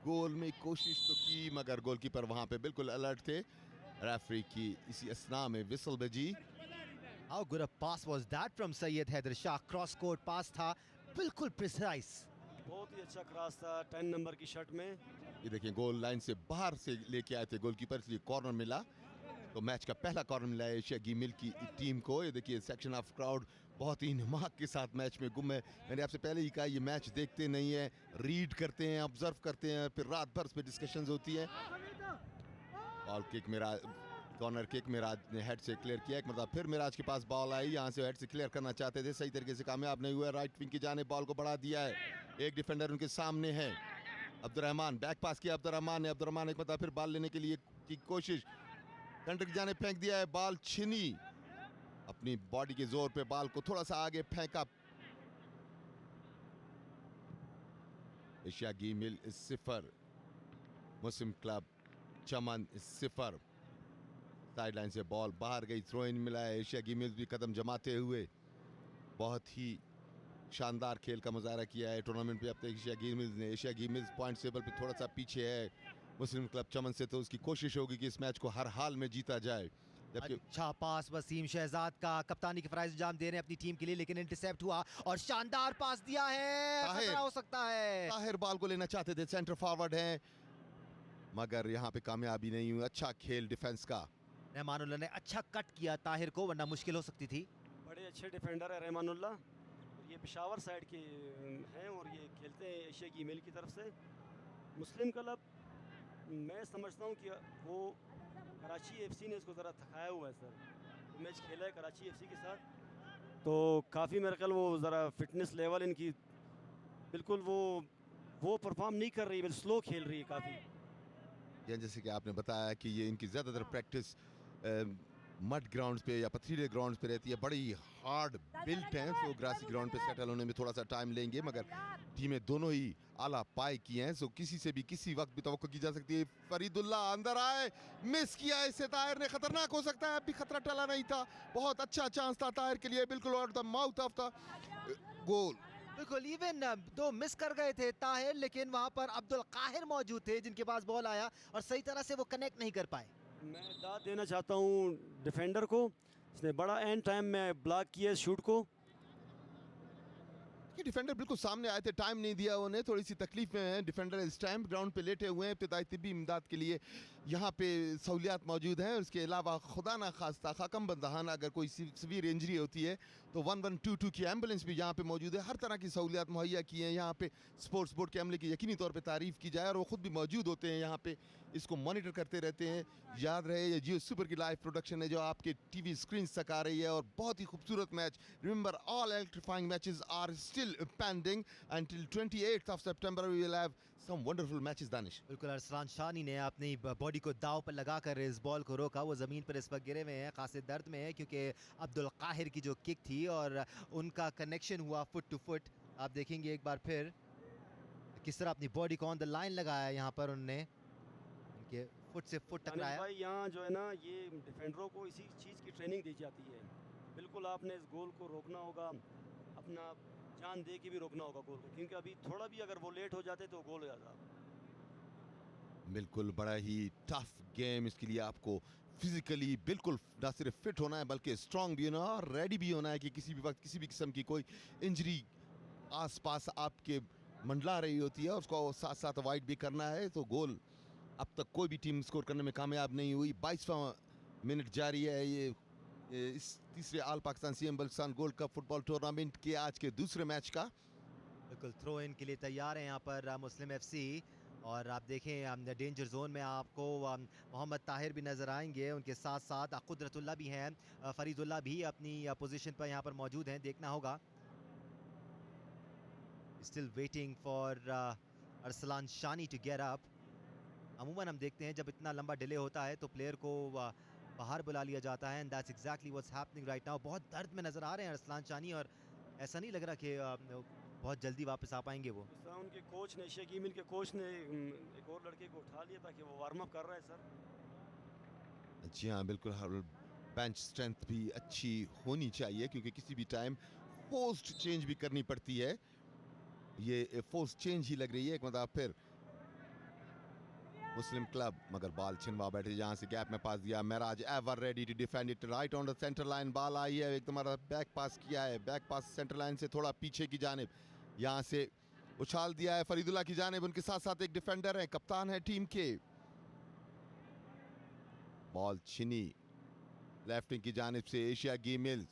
गोल में कोशिश तो की मगर गोलकीपर वहां पे बिल्कुल अलर्ट थे। रेफरी की इसी असना में विसल बजी। How good a pass was that from Syed Haider Shah? Cross court pass था, बिल्कुल प्रिसाइज। बहुत ही अच्छा क्रॉस था 10 नंबर की शर्ट में। ये देखिए गोल लाइन से बाहर से लेके आए थे गोलकीपर, इसलिए कॉर्नर मिला। तो मैच का पहला कॉर्नर मिला है एशिया गी मिल की टीम को। ये देखिए सेक्शन ऑफ क्राउड बहुत ही नमाक के साथ मैच में गुम है। मैंने आपसे पहले ही कहा ये मैच देखते नहीं है, रीड करते हैं, ऑब्जर्व करते हैं, फिर रात भर इस पे डिस्कशंस होती हैं। बॉल किक मेरा कॉर्नर किक मिराज ने हेड से क्लियर किया। एक मतलब फिर मिराज के पास बॉल आई, यहाँ से हेड से क्लियर करना चाहते थे, सही तरीके से कामयाब नहीं हुआ। राइट विंग की जाने बॉल को बढ़ा दिया है, एक डिफेंडर उनके सामने है। अब्दुर्रहमान बैक पास किया, अब्दुर्रहमान एक मतलब फिर बॉल लेने के लिए की कोशिश, सेंटर की जाने फेंक दिया है, बॉल छिनी। अपनी बॉडी के जोर पे बॉल को थोड़ा सा आगे फेंका। एशिया गी मिल 0, मुस्लिम क्लब चमन 0। साइडलाइन से बॉल बाहर गई, थ्रो इन मिला है। एशिया गी मिल्स भी कदम जमाते हुए बहुत ही शानदार खेल का मुजाहरा किया है टूर्नामेंट पे अब तक एशिया गी मिल्स ने। एशिया गी मिल्स पॉइंट टेबल पे थोड़ा सा पीछे है मुस्लिम क्लब चमन से, तो उसकी कोशिश होगी कि इस मैच को हर हाल में जीता जाए। जबकि अच्छा पास वसीम शहजाद का, कप्तानी के फराइज अंजाम दे रहे हैं अपनी टीम के लिए, लेकिन इंटरसेप्ट हुआ और शानदार पास दिया है, खतरा हो सकता है। ताहिर बॉल को लेना चाहते थे, सेंटर फॉरवर्ड हैं मगर यहाँ पे कामयाबी नहीं हुई। अच्छा खेल डिफेंस का, रहमानुल्लाह ने अच्छा कट किया ताहिर को, वरना मुश्किल हो सकती थी। बड़े अच्छे डिफेंडर है रहमानुल्लाह, ये पेशावर साइड के हैं और ये खेलते हैं एशिया की मेल की तरफ से। मुस्लिम क्लब मैं समझता हूँ कि वो कराची एफसी ने इसको ज़रा थकाया हुआ है सर। मैच खेला है कराची एफसी के साथ, तो काफ़ी मेरे ख्याल वो ज़रा फिटनेस लेवल इनकी बिल्कुल वो परफॉर्म नहीं कर रही है, स्लो खेल रही है काफ़ी। जैसे कि आपने बताया कि ये इनकी ज़्यादातर प्रैक्टिस मड ग्राउंड्स पे या पथरीले ग्राउंड्स पे रहती है, बड़ी हार्ड बिल्ट हैं, तो ग्रासी ग्राउंड पे सेटल होने में थोड़ा सा टाइम लेंगे। मगर टीमें दोनों ही आला पाई की हैं, सो किसी से भी किसी वक्त भी तवक्को की जा सकती है। फरीदुल्ला अंदर आए, मिस किया इसे ताहिर ने, खतरनाक हो सकता है, अभी खतरा टला नहीं था। बहुत अच्छा चांस था ताहिर के लिए, बिल्कुल out the mouth of the goal. बिल्कुल इवन दो मिस कर गए थे ताहिर, लेकिन वहां पर अब्दुल काहिर मौजूद थे जिनके पास बॉल आया और सही तरह से वो कनेक्ट नहीं कर पाए। मैं दाद देना चाहता हूँ डिफेंडर को, इसने बड़ा एंड टाइम में ब्लॉक किया शूट को। कि डिफेंडर बिल्कुल सामने आए थे, टाइम नहीं दिया उन्हें, थोड़ी सी तकलीफ में है डिफेंडर। इस टाइम ग्राउंड पे लेटे हुए हैं, इब्तिदाई तिब्बी इमदाद के लिए यहाँ पे सहूलियात मौजूद हैं। उसके अलावा खुदा ना खास्ता खाकम बंदहान अगर कोई सीवियर इंजरी होती है तो 1122 की एम्बुलेंस भी यहाँ पे मौजूद है। हर तरह की सहूलियात मुहैया की हैं यहाँ पे। स्पोर्ट्स बोर्ड के अमले की यकीनी तौर पे तारीफ़ की जाए, और वो ख़ुद भी मौजूद होते हैं यहाँ पे, इसको मॉनिटर करते रहते हैं। याद रहे ये जियो सुपर की लाइव प्रोडक्शन है जो आपके टीवी स्क्रीन तक आ रही है, और बहुत ही खूबसूरत match. Remember all electrifying matches are still pending until 28th of September we will have some wonderful matches। Danish बिल्कुल अरसलान शानी ने अपनी बॉडी को दाव पर लगाकर इस बॉल को रोका। वो ज़मीन पर इस वक्त गिरे हुए हैं, खासे दर्द में है, क्योंकि अब्दुल काहिर की जो किक थी और उनका कनेक्शन हुआ फुट टू फुट। आप देखेंगे एक बार फिर किस तरह अपनी बॉडी को ऑन द लाइन लगाया यहाँ पर उन्होंने, उनके फुट से फुट टकराया। भाई यहाँ जो है ना ये डिफेंडरों को इसी चीज़ की ट्रेनिंग दी जाती है। बिल्कुल आपने इस गोल को रोकना होगा, अपना जान दे के भी रोकना होगा गोल को, क्योंकि अभी थोड़ा भी अगर वो लेट हो जाते तो गोल हो जाता। बिल्कुल बड़ा ही टफ गेम, इसके लिए आपको फिजिकली बिल्कुल ना सिर्फ फिट होना है बल्कि स्ट्रांग भी होना है और रेडी भी होना है कि किसी भी वक्त किसी भी किस्म की कोई इंजरी आसपास आपके मंडला रही होती है, उसको साथ साथ अवॉइड भी करना है। तो गोल अब तक कोई भी टीम स्कोर करने में कामयाब नहीं हुई। 22वां मिनट जारी है ये इस तीसरे all Pakistan CM Balochistan gold cup football tournament के आज के दूसरे मैच का। बिल्कुल थ्रो इन के लिए तैयार है यहाँ पर मुस्लिम एफसी, और आप देखें डेंजर जोन में आपको मोहम्मद ताहिर भी नज़र आएंगे, उनके साथ साथ कुदरतुल्लाह भी हैं, फरीदुल्लाह भी अपनी पोजीशन पर यहाँ पर मौजूद हैं। देखना होगा, still waiting for Arsalan Shani to get up. अमूमन हम देखते हैं जब इतना लंबा डिले होता है तो प्लेयर को बाहर बुला लिया जाता है, and that's exactly what's happening right now. बहुत दर्द में नज़र आ रहे हैं अरसलान शानी, और ऐसा नहीं लग रहा कि बहुत जल्दी वापस आ पाएंगे वो। जिस तरह उनके कोच ने, एशिया गेम के कोच ने एक और लड़के को उठा लिया ताकि वो वार्म अप कर रहा है सर। जी हाँ, बिल्कुल। बेंच स्ट्रेंथ भी अच्छी होनी चाहिए क्योंकि किसी भी टाइम पोस्ट चेंज भी करनी पड़ती है। ये फोर्स चेंज ही लग रही है एक मतलब फिर मुस्लिम क्लब, मगर बॉल छिनवा बैठे, जहां से गैप में पास दिया Meraj, ever ready to defend it right on the centre line. Ball आई है, एक तुम्हारा बैक पास किया है, बैक पास सेंटर लाइन से थोड़ा पीछे की जानिब, यहां से उछाल दिया है फरीदुल्लाह की जानिब। उनके साथ साथ एक डिफेंडर है, कप्तान है टीम के। बॉल छिनी लेफ्ट विंग की जानिब से एशिया गेमिल्स,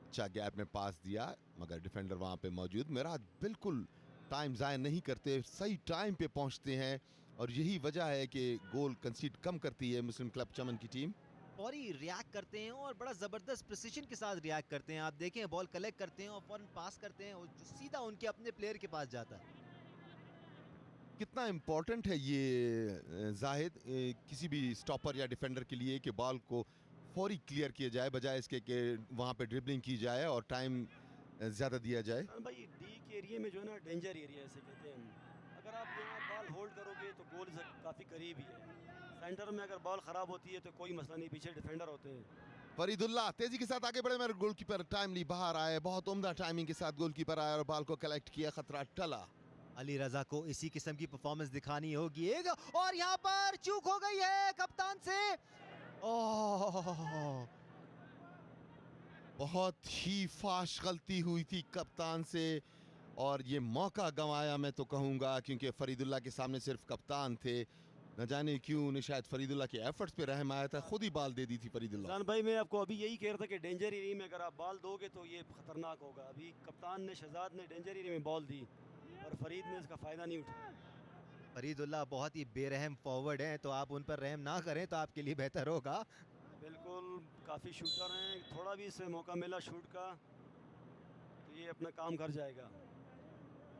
अच्छा गैप में पास दिया मगर डिफेंडर वहां पे मौजूद। मेराज बिल्कुल टाइम ज़ाया नहीं करते, सही टाइम पे पहुंचते हैं, और यही वजह है कि गोल कंसीड कम करती है मुस्लिम क्लब चमन की टीम। और ही रिएक्ट करते हैं और बड़ा ज़बरदस्त प्रिसीजन के साथ रिएक्ट करते हैं। आप देखें, बॉल कलेक्ट करते हैं और फौरन पास करते हैं और जो सीधा उनके अपने प्लेयर के पास जाता है। कितना इम्पोर्टेंट है ये जाहिद किसी भी स्टॉपर या डिफेंडर के लिए कि बॉल को फौरी क्लियर किया जाए, बजाय इसके कि वहाँ पे ड्रिबलिंग की जाए और टाइम ज़्यादा दिया जाए। भाई डी के एरिया में जो है ना, डेंजर एरिया ऐसे कहते हैं, अगर आप यहाँ बॉल होल्ड करोगे तो गोल काफ़ी करीब ही है। सेंटर में अगर बॉल ख़राब होती है तो कोई मसला नहीं, पीछे डिफेंडर होते हैं। फरीदुल्लाह तेजी के साथ आगे बढ़े, मेरे गोलकीपर टाइमली बाहर आए, बहुत उम्दा टाइमिंग के साथ गोलकीपर आया और बॉल को कलेक्ट किया, खतरा टला। अली रजा को इसी किस्म की परफॉर्मेंस दिखानी होगी एक, और यहाँ पर चूक हो गई है कप्तान से। ओह, बहुत ही फाश गलती हुई थी कप्तान से, और ये मौका गंवाया मैं तो कहूँगा, क्योंकि फरीदुल्लाह के सामने सिर्फ कप्तान थे। न जाने क्यों उन्हें शायद फरीदुल्लाह के एफर्ट्स पे रहम आया था, खुद ही बॉल दे दी थी फरीदुल्लाह। जान भाई, मैं आपको अभी यही कह रहा था कि डेंजर एरिया में अगर आप बॉल दोगे तो ये खतरनाक होगा। अभी कप्तान ने, शहजाद ने डेंजर एरिया में बॉल दी और फरीद ने इसका फ़ायदा नहीं उठाया। फरीदुल्लाह बहुत ही बेरहम फॉरवर्ड हैं, तो आप उन पर रहम ना करें तो आपके लिए बेहतर होगा। बिल्कुल, काफ़ी शूटर हैं, थोड़ा भी इसे मौका मिला शूट का तो ये अपना काम कर जाएगा।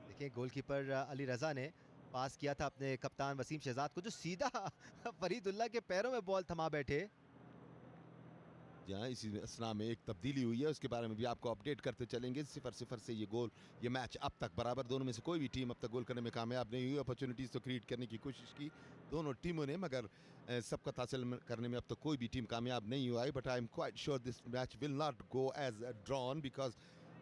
देखिए, गोलकीपर अली रजा ने पास किया था अपने कप्तान वसीम शहजाद को, जो सीधा फरीदुल्लाह के पैरों में बॉल थमा बैठे। जहाँ इसी असना में एक तब्दीली हुई है, उसके बारे में भी आपको अपडेट करते चलेंगे। 0-0 से ये गोल, ये मैच अब तक बराबर, दोनों में से कोई भी टीम अब तक गोल करने में कामयाब नहीं हुई। अपॉर्चुनिटीज़ तो क्रिएट करने की कोशिश की दोनों टीमों ने, मगर सबका हासिल करने में अब तक कोई भी टीम कामयाब नहीं हुआ है। But I am quite sure this match will not go as drawn, because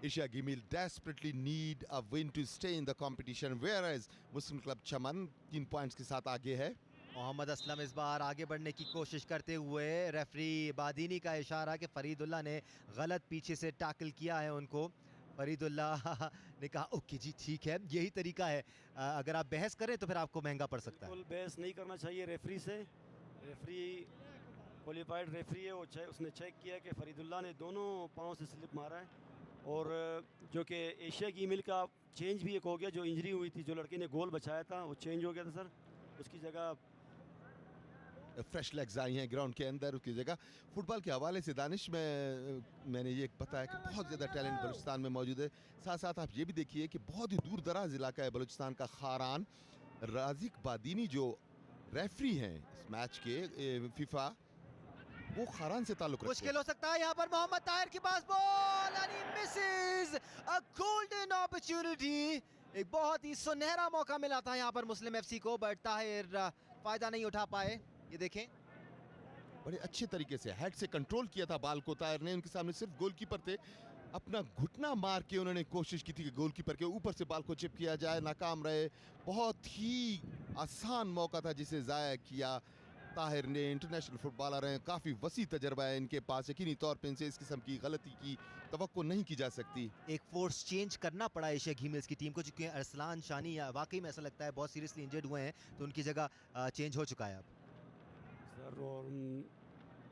Asia गेमिल desperately need a win to stay in the competition, whereas Muslim club Chaman 3 points के साथ आगे है। मोहम्मद असलम इस बार आगे बढ़ने की कोशिश करते हुए, रेफरी बादीनी का इशारा कि फरीदुल्लाह ने गलत पीछे से टैकल किया है उनको। फरीदुल्लाह ने कहा ओके जी ठीक है, यही तरीका है, अगर आप बहस करें तो फिर आपको महंगा पड़ सकता है। बिल्कुल बहस नहीं करना चाहिए रेफरी से। रेफरी क्वालिफाइड रेफरी है, वो उसने चेक किया कि फरीदुल्लाह ने दोनों पाँव से स्लिप मारा है, और जो कि एशिया की मिल का चेंज भी एक हो गया। जो इंजरी हुई थी, जो लड़के ने गोल बचाया था, वो चेंज हो गया था सर, उसकी जगह फ्रेश लेग्स आई हैं ग्राउंड के अंदर, उसकी जगह। फुटबॉल के हवाले से दानिश में मैंने ये बताया कि बहुत ज़्यादा टैलेंट बलूचिस्तान में मौजूद है। साथ साथ आप ये भी देखिए कि बहुत ही दूर दराज इलाका है बलूचिस्तान का। खारान राजिक बादीनी जो रेफरी हैं इस मैच के, फीफा, वो खारान से ताल्लुक रखते हैं। मुश्किल हो सकता है यहाँ पर। मोहम्मद ताहिर के पास ball, and he misses a golden opportunity। एक बहुत ही सुनहरा मौका मिला था यहाँ पर मुस्लिम एफसी को, बट ताहिर फायदा नहीं उठा पाए। ये देखें, बड़े अच्छे तरीके से हेड से कंट्रोल किया था बॉल को ताहिर ने। उनके सामने सिर्फ गोलकीपर थे, अपना घुटना मार के उन्होंने कोशिश की थी कि गोलकीपर के ऊपर से बॉल को चिप किया जाए, नाकाम रहे। बहुत ही आसान मौका था जिसे ज़ाया किया ताहिर ने। इंटरनेशनल फुटबॉलर हैं, काफ़ी वसी तजर्बा है इनके पास, यकीनी तौर पर इनसे इस किस्म की गलती की तवक्को नहीं की जा सकती। एक फोर्स चेंज करना पड़ा एशिया गेम्स की टीम को, क्योंकि अरसलान शानी वाकई में ऐसा लगता है बहुत सीरियसली इंजर्ड हुए हैं, तो उनकी जगह चेंज हो चुका है अब सर। और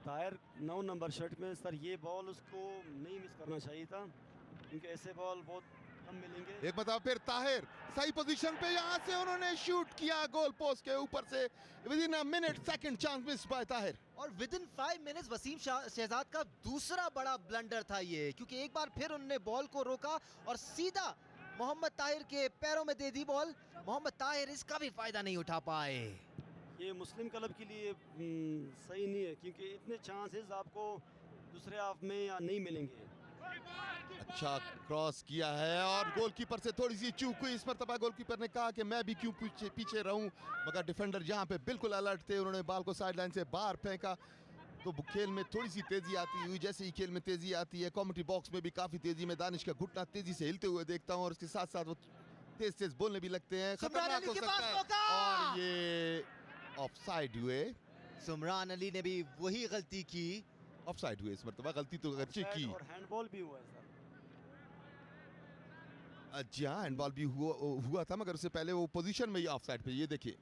ताहिर 9 नंबर शर्ट में सर, ये बॉल उसको नहीं मिस करना चाहिए था, क्योंकि ऐसे बॉल बहुत कम मिलेंगे। एक मतलब फिर ताहिर सही पोजीशन पे, यहाँ से उन्होंने शूट किया गोल पोस्ट के ऊपर से, within a minute second chance miss by Tahir. और within 5 minutes Waseem Shahzad का दूसरा बड़ा ब्लंडर था ये, क्योंकि एक बार फिर उन्होंने बॉल को रोका और सीधा मोहम्मद ताहिर के पैरों में दे दी बॉल। मोहम्मद ताहिर इसका भी फायदा नहीं उठा पाए। ये मुस्लिम क्लब के लिए सही नहीं है, क्योंकि इतने चांसेस आपको दूसरे हाफ में या नहीं मिलेंगे। अच्छा क्रॉस किया है और गोलकीपर से थोड़ी सी चूक हुई। इस मरतबा गोलकीपर ने कहा कि मैं भी क्यों पीछे पीछे रहूं, मगर डिफेंडर जहां पे बिल्कुल अलर्ट थे, उन्होंने बॉल को साइड लाइन से बाहर फेंका। तो खेल में थोड़ी सी तेजी आती हुई, जैसे ही खेल में तेजी आती है, कमेंट्री बॉक्स में भी काफी तेजी में दानिश का घुटना तेजी से हिलते हुए देखता हूं और उसके साथ साथ वो तेज तेज बोलने भी लगते हैं। खतरनाक हो सकता है और ये ऑफसाइड हुए। सुमरान अली ने भी वही गलती की। ऑफसाइड हुए इस मरतबा, गलती तो अच्छी की। और हैंडबॉल भी हुआ है सर। जी हाँ, हैंडबॉल भी हुआ था, मगर उससे पहले वो पोजीशन में ही ऑफसाइड पे, ये देखिए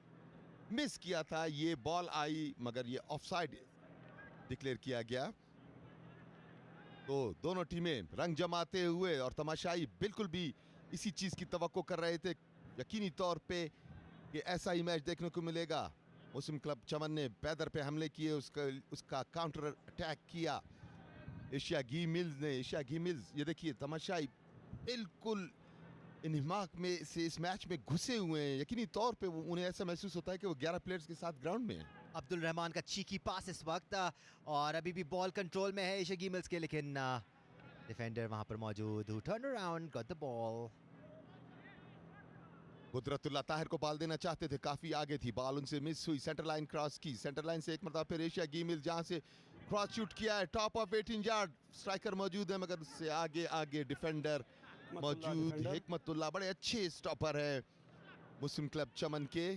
मिस किया था। ये बॉल आई मगर ये ऑफसाइड डिक्लेयर किया गया। तो दोनों टीमें रंग जमाते हुए और तमाशाई बिल्कुल भी इसी चीज की तवक्को कर रहे थे यकीनी तौर पे कि ऐसा ही मैच देखने को मिलेगा। मुस्लिम क्लब चमन ने पैदर पे हमले किए, उसका काउंटर अटैक किया एशिया घी मिल्स। ये देखिए तमाशाई बिल्कुल इन्हिमाक में से इस मैच में घुसे हुए हैं। यकीनी तौर पे उन्हें ऐसा महसूस होता है कि वो 11 प्लेयर्स के साथ ग्राउंड में हैं। अब्दुल रहमान का चीकी पास इस वक्त, और अभी भी बॉल कंट्रोल में है एशिया मिल्स के, लेकिन डिफेंडर वहां पर मौजूद, who turn around, got the ball. Qudratullah Tahir को बॉल देना चाहते थे, काफी आगे थी बॉल, उनसे मिस हुई। सेंटर लाइन क्रॉस की, सेंटर लाइन से एक मरतबा फिर एशिया घी मिल्स जहां से क्रॉस शूट किया है, टॉप ऑफ 18 यार्ड। स्ट्राइकर मौजूद है मगर उससे आगे डिफेंडर मौजूद। हिकमतुल्लाह बड़े अच्छे स्टॉपर है मुस्लिम क्लब चमन के,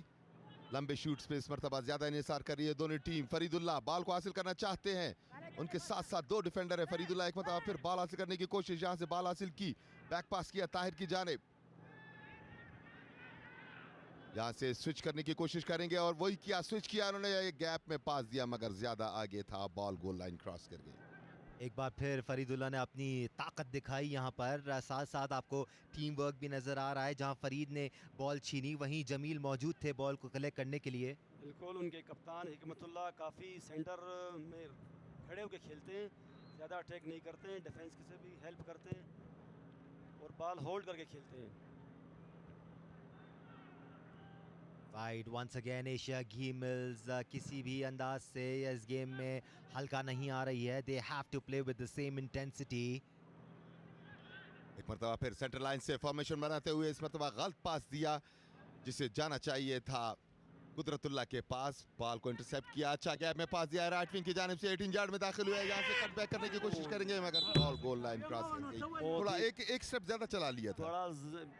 लंबे शूट्स पे इस मरतबा ज्यादा इन्हिसार कर रही है दोनों टीम। फरीदुल्लाह बॉल को हासिल करना चाहते हैं, उनके साथ साथ दो डिफेंडर है। फरीदुल्लाह एक मरतबा फिर बॉल हासिल करने की कोशिश, यहां से बॉल हासिल की, बैक पास किया ताहिर की जानिब, यहां से स्विच करने की कोशिश करेंगे और वही किया, स्विच किया उन्होंने, एक गैप में पास दिया मगर ज्यादा आगे था, बॉल गोल लाइन क्रॉस कर गई। एक बार फिर फरीदुल्लाह ने अपनी ताकत दिखाई यहाँ पर, साथ साथ आपको टीम वर्क भी नजर आ रहा है। जहाँ फरीद ने बॉल छीनी, वहीं जमील मौजूद थे बॉल को कलेक्ट करने के लिए। बिल्कुल, उनके कप्तान हिकमतुल्लाह काफ़ी सेंटर में खड़े होकर खेलते हैं, ज़्यादा अटैक नहीं करते हैं, डिफेंस से भी हेल्प करते हैं और बॉल होल्ड करके खेलते हैं। राइट, वंस अगेन एशिया घी मिल्स किसी भी अंदाज से इस गेम में हल्का नहीं आ रही है। They have to play with the same intensity. एक मरतबा फिर सेंटर लाइन से फॉर्मेशन बनाते हुए इस मरतबा गलत पास दिया जिसे जाना चाहिए था कुदरतुल्लाह के पास, बॉल को इंटरसेप्ट किया, अच्छा गैप में पास दिया, राइट विंग की जानिब से 18 यार्ड में दाखिल हुआ है, यहाँ से कट बैक करने की कोशिश करेंगे मगर बॉल गोल लाइन क्रॉस कर गई। थोड़ा एक स्टेप ज्यादा चला लिया था। बड़ा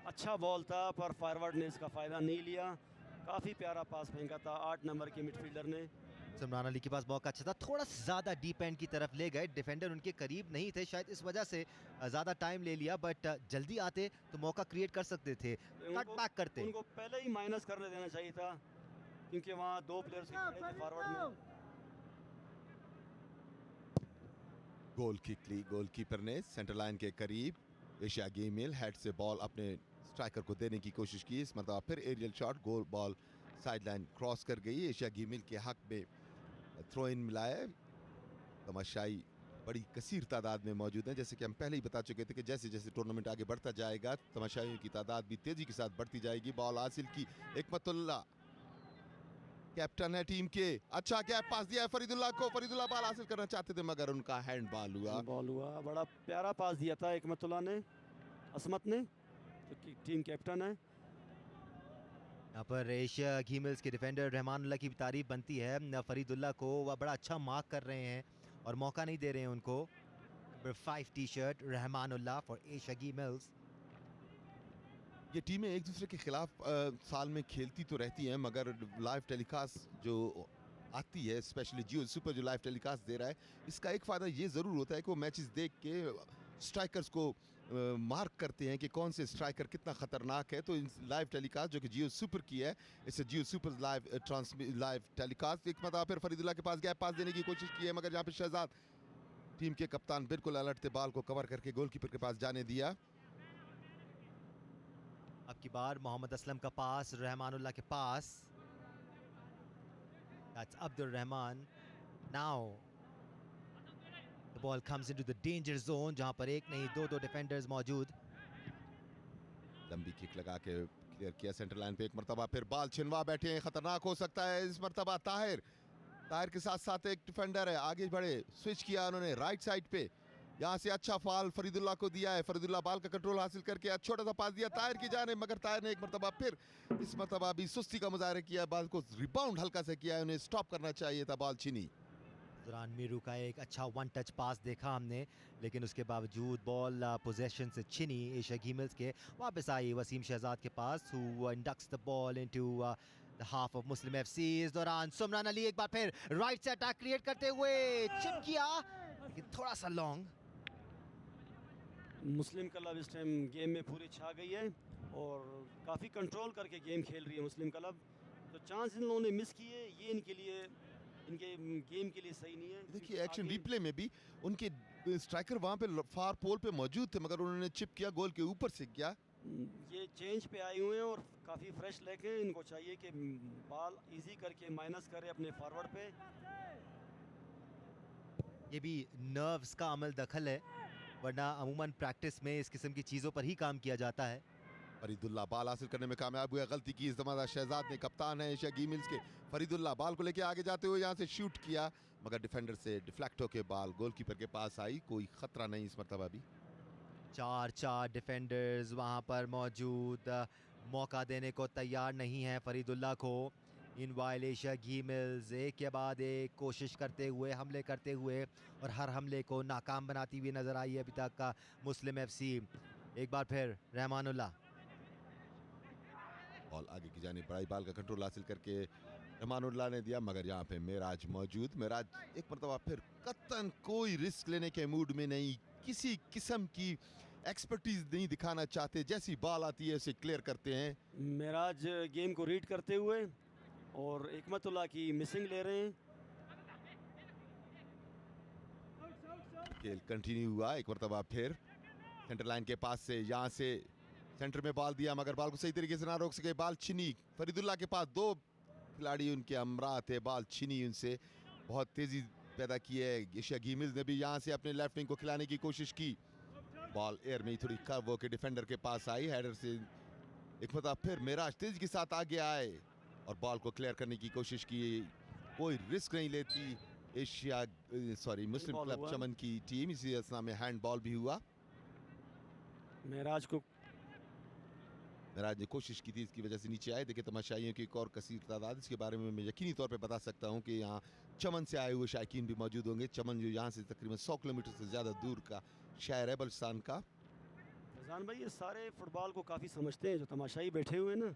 अच्छा बॉल था पर फॉरवर्ड ने इसका फ़ायदा नहीं लिया। काफ़ी प्यारा पास फेंका था 8 नंबर के मिडफील्डर ने। सुमरान अली के पास मौका अच्छा था, थोड़ा ज़्यादा डीप एंड की तरफ ले गए, डिफेंडर उनके करीब नहीं थे, शायद इस वजह से ज़्यादा टाइम ले लिया, बट जल्दी आते तो मौका क्रिएट कर सकते थे, कट बैक करते। उनको पहले ही माइनस करने देना चाहिए था, क्योंकि वहाँ 2 प्लेयर्स खड़े थे फॉरवर्ड में। गोल किक ली गोलकीपर ने सेंटर लाइन के करीब, एशिया घी मिल हेड से बॉल अपने स्ट्राइकर को देने की कोशिश की, इस मतलब फिर एरियल शॉट, गोल बॉल साइड लाइन क्रॉस कर गई। एशिया घी मिल के हक में थ्रो इन मिलाया। तमाशाई बड़ी कसीर तादाद में मौजूद हैं, जैसे कि हम पहले ही बता चुके थे कि जैसे जैसे टूर्नामेंट आगे बढ़ता जाएगा तमाशाइयों की तादाद भी तेजी के साथ बढ़ती जाएगी। बॉल हासिल की हिकमतुल्लाह, कैप्टन है टीम के, अच्छा गैप पास दिया है फरीदुल्लाह को, फरीदुल्लाह बॉल हासिल करना चाहते थे मगर उनका हैंड बॉल हुआ। बड़ा प्यारा पास दिया था हिकमतुल्लाह ने, असमत ने, जो टीम कैप्टन है। यहाँ पर एशिया घी मिल्स के डिफेंडर रहमानुल्लाह की भी तारीफ बनती है। फरीदुल्लाह को वह बड़ा अच्छा मार्क कर रहे हैं और मौका नहीं दे रहे हैं उनको। Number 5 T shirt Rahmanullah for Asia ghee mills. ये टीमें एक दूसरे के खिलाफ साल में खेलती तो रहती हैं मगर लाइव टेलीकास्ट जो आती है, स्पेशली जियो सुपर जो लाइव टेलीकास्ट दे रहा है, इसका एक फ़ायदा ये ज़रूर होता है कि वो मैचेस देख के स्ट्राइकर्स को मार्क करते हैं कि कौन से स्ट्राइकर कितना खतरनाक है। तो लाइव टेलीकास्ट जो कि जियो सुपर की है, इसे जियो सुपर लाइव टेलीकास्ट। एक मतलब फिर फरीदुल्लाह के पास गैप पास देने की कोशिश की है मगर यहाँ पे शहजाद टीम के कप्तान बिल्कुल अलर्ट थे, बॉल को कवर करके गोलकीपर के पास जाने दिया। अब की बार मोहम्मद असलम का पास रहमानुल्लाह के पास. That's Abdur Rahman. Now the ball comes into the danger zone जहां पर एक नहीं दो डिफेंडर्स मौजूद. लंबी किक लगा के क्लियर किया सेंटर लाइन पे. एक मरतबा फिर बॉल छिनवा बैठे हैं, खतरनाक हो सकता है इस मरतबा. ताहिर के साथ साथ एक डिफेंडर है, आगे बढ़े, स्विच किया उन्होंने राइट साइड पे. यहाँ से अच्छा फाल फरीदुल्लाह को दिया है. फरीदुल्लाह बॉल का कंट्रोल हासिल करके छोटा सा पास दिया ताहिर की जाने, मगर ताहिर ने एक मरतबा फिर इस मरतबा भी सुस्ती का मुजाहरा किया. बॉल को रिबाउंड हल्का से किया है, उन्हें स्टॉप करना चाहिए था. बॉल छीनी. दौरान मीरू का एक अच्छा वन टच पास देखा हमने, लेकिन उसके बावजूद बॉल पोजेशन से छिनी एशिया गीमल्स के. वापस आई वसीम शहजाद के पास, who inducts the ball into the half of Muslim FC. इस दौरान सुमरान अली एक बार फिर राइट से अटैक क्रिएट करते हुए चिप किया, लेकिन थोड़ा सा लॉन्ग. मुस्लिम क्लब इस टाइम गेम में पूरी छा गई है और काफ़ी कंट्रोल करके गेम खेल रही है मुस्लिम क्लब. तो चांस इन लोगों ने मिस किए, ये इनके लिए, इनके गेम के लिए सही नहीं है. देखिए एक्शन रिप्ले में भी उनके स्ट्राइकर वहां पे फार पोल पे मौजूद थे, मगर उन्होंने चिप किया, गोल के ऊपर से किया. ये चेंज पे आए हुए हैं और काफ़ी फ्रेश लेके इनको चाहिए कि बॉल इजी करके माइनस करे अपने फॉरवर्ड पे. ये भी नर्व्स का अमल दखल है, वरना अमूमन प्रैक्टिस में इस किस्म की चीज़ों पर ही काम किया जाता है. फरीदुल्लाह बॉल हासिल करने में कामयाब हुआ. गलती की इस्तेमाल शहजाद ने, कप्तान है एशिया गीमल्स के. फरीदुल्लाह बॉल को लेके आगे जाते हुए यहाँ से शूट किया, मगर डिफेंडर से डिफ्लेक्ट होकर बॉल गोलकीपर के पास आई. कोई खतरा नहीं इस मरतबा भी. चार डिफेंडर्स वहां पर मौजूद, मौका देने को तैयार नहीं है फरीदुल्लाह को. इन वाइल एशिया गीमल्स एक के बाद एक कोशिश करते हुए, हमले करते हुए, और हर हमले को नाकाम बनाती हुई नजर आई है अभी तक का मुस्लिम एफसी. एक बार फिर रहमानुल्लाह, बॉल आगे की जाने बड़ाई, बॉल का कंट्रोल हासिल करके रहमानुल्लाह ने दिया, मगर यहाँ पे मेराज मौजूद. मेराज एक मरतबा फिर कतन कोई रिस्क लेने के मूड में नहीं, किसी किस्म की एक्सपर्टीज नहीं दिखाना चाहते. जैसी बॉल आती है उसे क्लियर करते हैं. मेराज गेम को रीड करते हुए और हिकमतुल्लाह की मिसिंग ले रहे हैं. खेल कंटिन्यू हुआ. एक मरतबा फिर सेंटर लाइन के पास से यहाँ से सेंटर में बॉल दिया, मगर बॉल को सही तरीके से ना रोक सके. बॉल छिनी फरीदुल्लाह के पास. दो खिलाड़ी उनके हमरा थे, बॉल छिनी उनसे. बहुत तेजी पैदा की है एशिया गीमल्स ने भी. यहाँ से अपने लेफ्ट विंग को खिलाने की कोशिश की. बॉल एयर में ही थोड़ी कर्व होकर डिफेंडर के पास आई. हेडर से एक मरतबा फिर मेराज तेजी के साथ आगे आए और बॉल को क्लियर करने की कोशिश की. कोई रिस्क नहीं लेती मुस्लिम क्लब चमन की टीम. इसी असना में हैंड बॉल भी हुआ. मेराज ने कोशिश की थी, इसकी वजह से नीचे आए. देखिए तमाशाइयों की एक और कसीर तादाद, इसके बारे में मैं यकीनी तौर पे बता सकता हूं कि यहाँ चमन से आए हुए शायकीन भी मौजूद होंगे. चमन जो यहाँ से तकरीबन 100 किलोमीटर से ज़्यादा दूर का शहर है बलूचिस्तान का. फैजान भाई, ये सारे फुटबॉल को काफ़ी समझते हैं जो तमाशाई बैठे हुए हैं ना.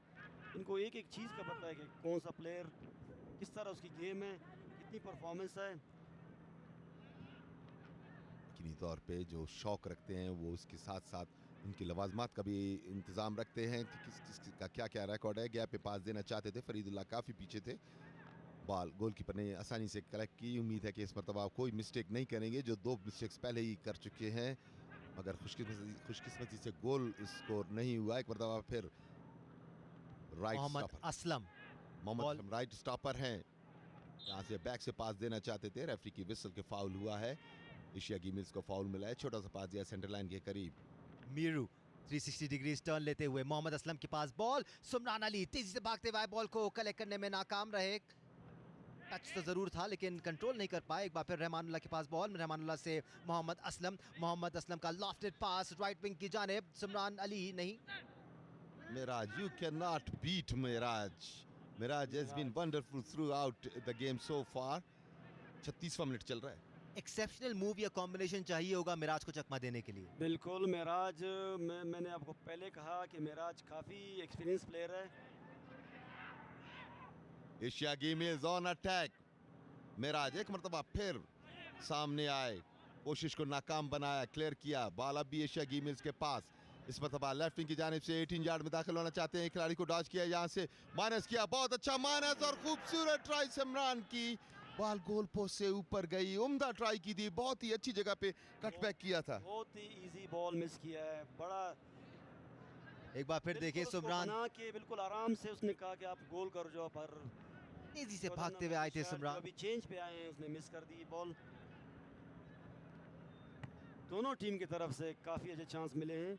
इनको एक एक चीज़ का पता है कि कौन सा प्लेयर किस तरह उसकी गेम है, कितनी परफॉर्मेंस है. यकीनी तौर पे जो शौक रखते हैं वो उसके साथ साथ उनकी लवाजमात का भी इंतज़ाम रखते हैं कि किस का क्या क्या रिकॉर्ड है. गैप पे पास देना चाहते थे, फरीदुल्लाह काफ़ी पीछे थे. बॉल गोलकीपर ने आसानी से कलेक्ट की. उम्मीद है कि इस मरतबा कोई मिस्टेक नहीं करेंगे, जो 2 मिस्टेक्स पहले ही कर चुके हैं, मगर खुशकिस्मती से गोल स्कोर नहीं हुआ. एक मरतबा फिर मोहम्मद असलम राइट स्टॉपर हैं. यहाँ से बैक से पास देना चाहते थे, रेफरी की विसल के फाउल हुआ है. एशिया गीमल्स को फाउल मिला है. छोटा सा पास दिया सेंटर लाइन के करीब. मीरू 360 डिग्री टर्न लेते हुए मोहम्मद असलम के पास बॉल. सुमरान अली तेजी से भागते हुए बॉल को कलेक्ट करने में नाकाम रहे. टच तो जरूर था लेकिन कंट्रोल नहीं कर पाए. एक बार फिर रहमानुल्लाह के पास बॉल. रहमानुल्लाह से मोहम्मद असलम का लॉफ्टेड पास राइट विंग की जानिब. सुमरान अली नहीं. Miraj, you cannot beat Miraj. Miraj has been wonderful throughout the game so far. 36वां मिनट चल रहा है. एक्सेप्शनल मूव या कॉम्बिनेशन चाहिए होगा मिराज को चकमा देने के लिए. बिल्कुल मेराज, मैंने आपको पहले कहा कि मेराज काफ़ी एक्सपीरियंस प्लेयर है. एशिया गीमल्स ऑन अटैक. मिराज एक मरतबा फिर सामने आए, कोशिश को नाकाम बनाया, क्लियर किया. बॉल अब भी एशिया गीमल्स के पास. इस मरतबा लेफ्ट विंग की जानिब से 18 यार्ड में दाखिल होना चाहते हैं. खिलाड़ी को डॉज किया, यहाँ से माइनस किया. बहुत अच्छा माइनस और खूबसूरत ट्राई सिमरान की. बॉल गोल पोस्ट से ऊपर गई. उम्दा ट्राई की थी, बहुत ही अच्छी जगह पे कट बैक किया था. बहुत ही इजी बॉल मिस किया है. बड़ा एक बार फिर देखिए बिल्कुल उसको सुमरान बना के बिल्कुल आराम से उसने कहा कि आप गोल कर जाओ, पर तेजी से 14 भागते हुए नंबर आए थे शायद जो सुमरान। अभी चेंज पे आए हैं उसने मिस कर दी बॉल। दोनों टीम की तरफ से काफ़ी अच्छे चांस मिले हैं।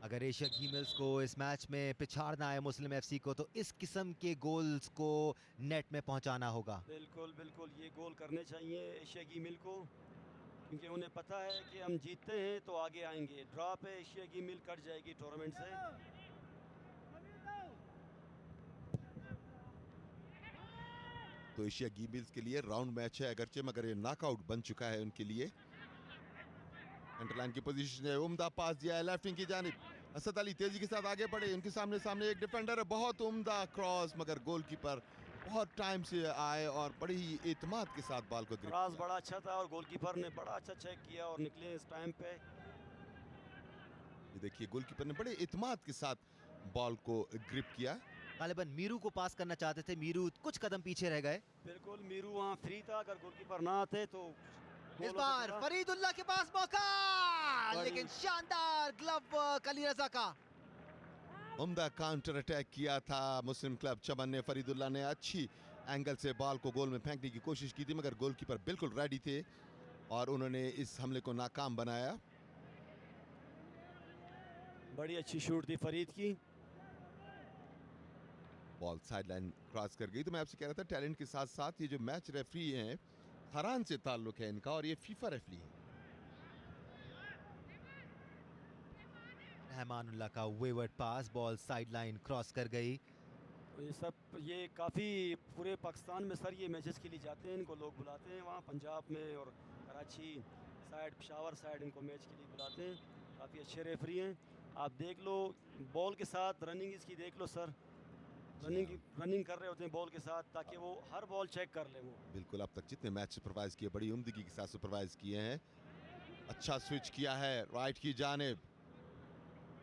अगर एशिया गीमल्स को इस मैच में पिछाड़ना है मुस्लिम एफसी को, तो इस किस्म के गोल्स को नेट में पहुंचाना होगा। बिल्कुल बिल्कुल ये गोल करने चाहिए एशिया की मिल को, क्योंकि उन्हें पता है कि हम जीतते हैं तो आगे आएंगे। ड्रॉ पे एशिया की मिल कट जाएगी टूर्नामेंट से। तो एशिया गीमिल्स के लिए राउंड मैच है अगरचे, मगर ये नॉकआउट बन चुका है उनके लिए। अंडरलाइन की पोजीशन है, उम्दा पास दिया है लेफ्ट विंग की जानिब। असद अली तेजी के साथ आगे बढ़े, उनके सामने एक डिफेंडर है, बहुत उम्दा क्रॉस, मगर गोलकीपर बहुत टाइम से आए और बड़ी ही एतमाद के साथ बॉल को ग्रिप क्रॉस किया। बड़ा अच्छा था और गोलकीपर ने बड़ा अच्छा चेक किया और निकले इस टाइम पे। ये देखिए गोलकीपर ने बड़े एतमाद के साथ बॉल को ग्रिप किया। गालिबन मीरू को पास करना चाहते थे, मीरू कुछ कदम पीछे रह गए। बिल्कुल मीरू वहाँ फ्री था, अगर गोलकीपर ना आते तो गोल इस हो बार सकता था। फरीदुल्लाह के पास मौका, बड़ी- लेकिन शानदार ग्लव वर्क अली रजा का। उम्दा काउंटर अटैक किया था मुस्लिम क्लब चमन ने। फरीदुल्लाह ने अच्छी एंगल से बॉल को गोल में फेंकने की कोशिश की थी, मगर गोलकीपर बिल्कुल रेडी थे और उन्होंने इस हमले को नाकाम बनाया। बड़ी अच्छी शूट थी फरीद की। बॉल साइडलाइन क्रॉस कर गई। तो मैं आपसे कह रहा था टैलेंट के साथ साथ ये जो मैच रेफरी हैं, हरान से ताल्लुक है इनका और ये फीफा रेफरी है। रहमानुल्लाह का वेवर्ड पास, बॉल साइडलाइन क्रॉस कर गई। ये काफ़ी पूरे पाकिस्तान में सर ये मैचेस के लिए जाते हैं, इनको लोग बुलाते हैं वहाँ पंजाब में और कराची साइड, पेशावर साइड इनको मैच के लिए बुलाते हैं। काफ़ी अच्छे रेफरी हैं। आप देख लो बॉल के साथ रनिंग इसकी देख लो सर, रनिंग कर रहे होते हैं बॉल के साथ ताकि वो हर बॉल चेक कर ले वो। बिल्कुल, अब तक जितने मैच सुपरवाइज किए बड़ी उम्दगी के साथ सुपरवाइज किए हैं। अच्छा स्विच किया है राइट की जानिब,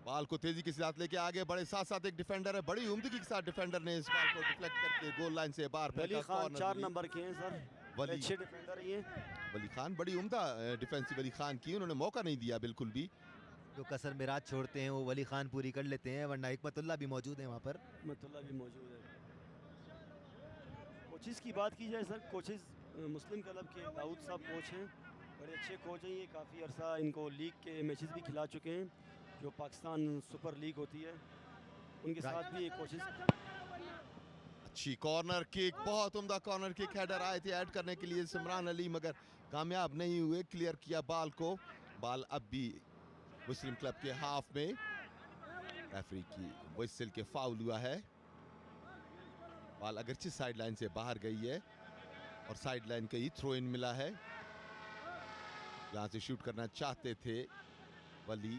बॉल को तेजी के साथ लेके आगे बढ़े, साथ साथ एक डिफेंडर है, बड़ी उम्दगी के साथ डिफेंडर ने इस बॉल को डिफ्लेक्ट करके गोल लाइन से बाहर वली फेंका। खान कॉर्नर 4 मिली। नंबर के हैं सर, वली अच्छे डिफेंडर ही हैं। वली खान बड़ी उम्दा डिफेंसिव वली खान की, उन्होंने मौका नहीं दिया बिल्कुल भी। जो कसर मिराज छोड़ते हैं वो वली खान पूरी कर लेते हैं, वरना हिकमतुल्लाह भी मौजूद है वहाँ पर। रहमतुल्लाह भी मौजूद है। कोचेस की बात की जाए सर, कोचेस मुस्लिम क्लब के दाऊद साहब कोच हैं, बड़े अच्छे कोच हैं ये। काफ़ी अरसा इनको लीग के मैचेस भी खिला चुके हैं, जो पाकिस्तान सुपर लीग होती है उनके साथ भी ये कोचेस। अच्छी कॉर्नर किक, बहुत उम्दा कॉर्नर किक, हेडर आए थे ऐड करने के लिए सिमरान अली, मगर कामयाब नहीं हुए। क्लियर किया बॉल को, बॉल अब भी मुस्लिम क्लब के हाफ में। रेफरी की विसल के फाउल हुआ है। बॉल अगरचे साइड लाइन से बाहर गई है और साइड लाइन का ही थ्रो इन मिला है। जहां से शूट करना चाहते थे वली,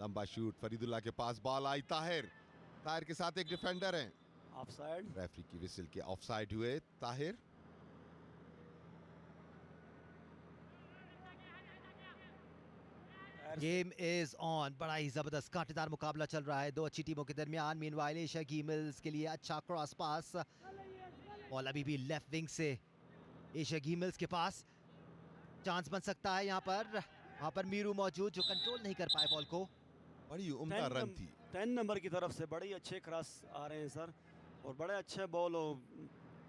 लंबा शूट फरीदुल्लाह के पास, बॉल आई ताहिर, ताहिर के साथ एक डिफेंडर है। ऑफसाइड, रेफरी की विसल के ऑफसाइड हुए ताहिर। गेम इज ऑन, बड़ा ही जबरदस्त कांटेदार मुकाबला चल रहा है दो अच्छी टीमों के दरमियान। मीनवाइल एशिया गीमल्स के लिए अच्छा क्रॉस पास, बॉल अभी भी लेफ्ट विंग से एशिया गीमल्स के पास, चांस बन सकता है यहाँ पर मीरू मौजूद जो कंट्रोल नहीं कर पाए बॉल को। बड़ी उम्दा रन थी। 10 नंबर की तरफ से बड़े अच्छे क्रॉस आ रहे हैं सर, और बड़ा अच्छा बॉल हो।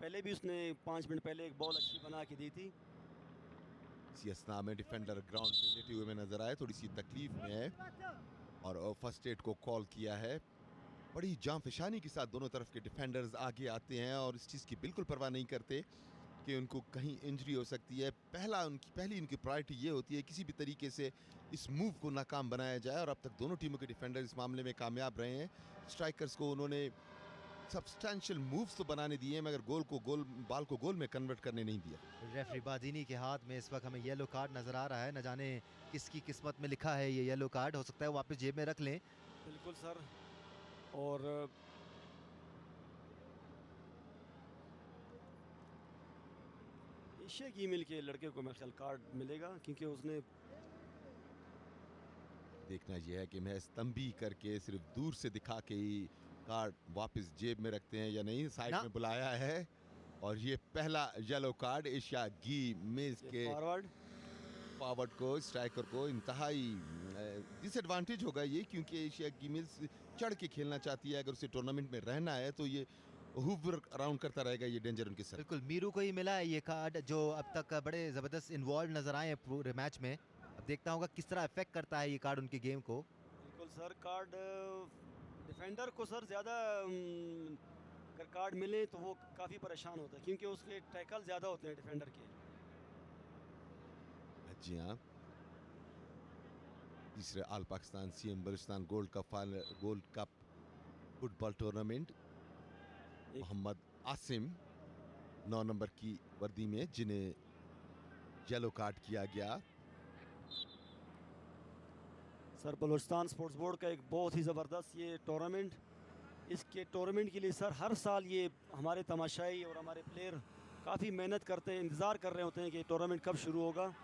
पहले भी उसने 5 मिनट पहले एक बॉल अच्छी बना के दी थी। इसी असना में डिफेंडर ग्राउंड पे लेटे हुए में नजर आए, थोड़ी सी तकलीफ में है और फर्स्ट एड को कॉल किया है। बड़ी जांफशानी के साथ दोनों तरफ के डिफेंडर्स आगे आते हैं और इस चीज़ की बिल्कुल परवाह नहीं करते कि उनको कहीं इंजरी हो सकती है। पहली उनकी प्रायोरिटी ये होती है किसी भी तरीके से इस मूव को नाकाम बनाया जाए, और अब तक दोनों टीमों के डिफेंडर इस मामले में कामयाब रहे हैं। स्ट्राइकर्स को उन्होंने सब्सटेंशियल मूव्स तो बनाने दिए मगर बॉल को गोल में कन्वर्ट करने नहीं दिया। रेफरी बादीनी के हाथ में इस वक्त हमें येलो कार्ड नजर आ रहा है, न जाने किसकी किस्मत में लिखा है ये येलो कार्ड, हो सकता है वो वापस जेब में रख लें। बिल्कुल सर, और एशिया की मिल के लड़के को मेरे ख्याल कार्ड मिलेगा, क्योंकि उसने देखना यह है कि महज तंबी करके सिर्फ दूर से दिखा के ही कार्ड वापस जेब में रखते हैं या नहीं। साइड ना। में बुलाया है और ये पहला येलो कार्ड एशिया गी मिल्स के फॉरवर्ड फॉरवर्ड को, स्ट्राइकर को इंतहाई डिसएडवांटेज होगा ये, क्योंकि एशिया गेम्स चढ़ के खेलना चाहती है। अगर उसे टूर्नामेंट में रहना है तो ये हुवर अराउंड करता रहेगा, ये डेंजर उनके सर। बिल्कुल, मीरू को ही मिला है ये कार्ड, जो अब तक बड़े ज़बरदस्त इन्वॉल्व नज़र आए हैं पूरे मैच में। अब देखता होगा किस तरह इफेक्ट करता है ये कार्ड उनके गेम को। बिल्कुल सर, कार्ड डिफेंडर को सर ज़्यादा अगर कार्ड मिले तो वो काफ़ी परेशान होता है, क्योंकि उसके टैकल ज़्यादा होते हैं डिफेंडर के। जी हाँ, तीसरे all Pakistan CM Balochistan gold cup football tournament, Mohammad Asim 9 number की वर्दी में, जिन्हें येलो कार्ड किया गया। सर बलूचिस्तान स्पोर्ट्स बोर्ड का एक बहुत ही ज़बरदस्त ये टूर्नामेंट, इसके टूर्नामेंट के लिए सर हर साल ये हमारे तमाशाई और हमारे प्लेयर काफ़ी मेहनत करते हैं, इंतज़ार कर रहे होते हैं कि टूर्नामेंट कब शुरू होगा।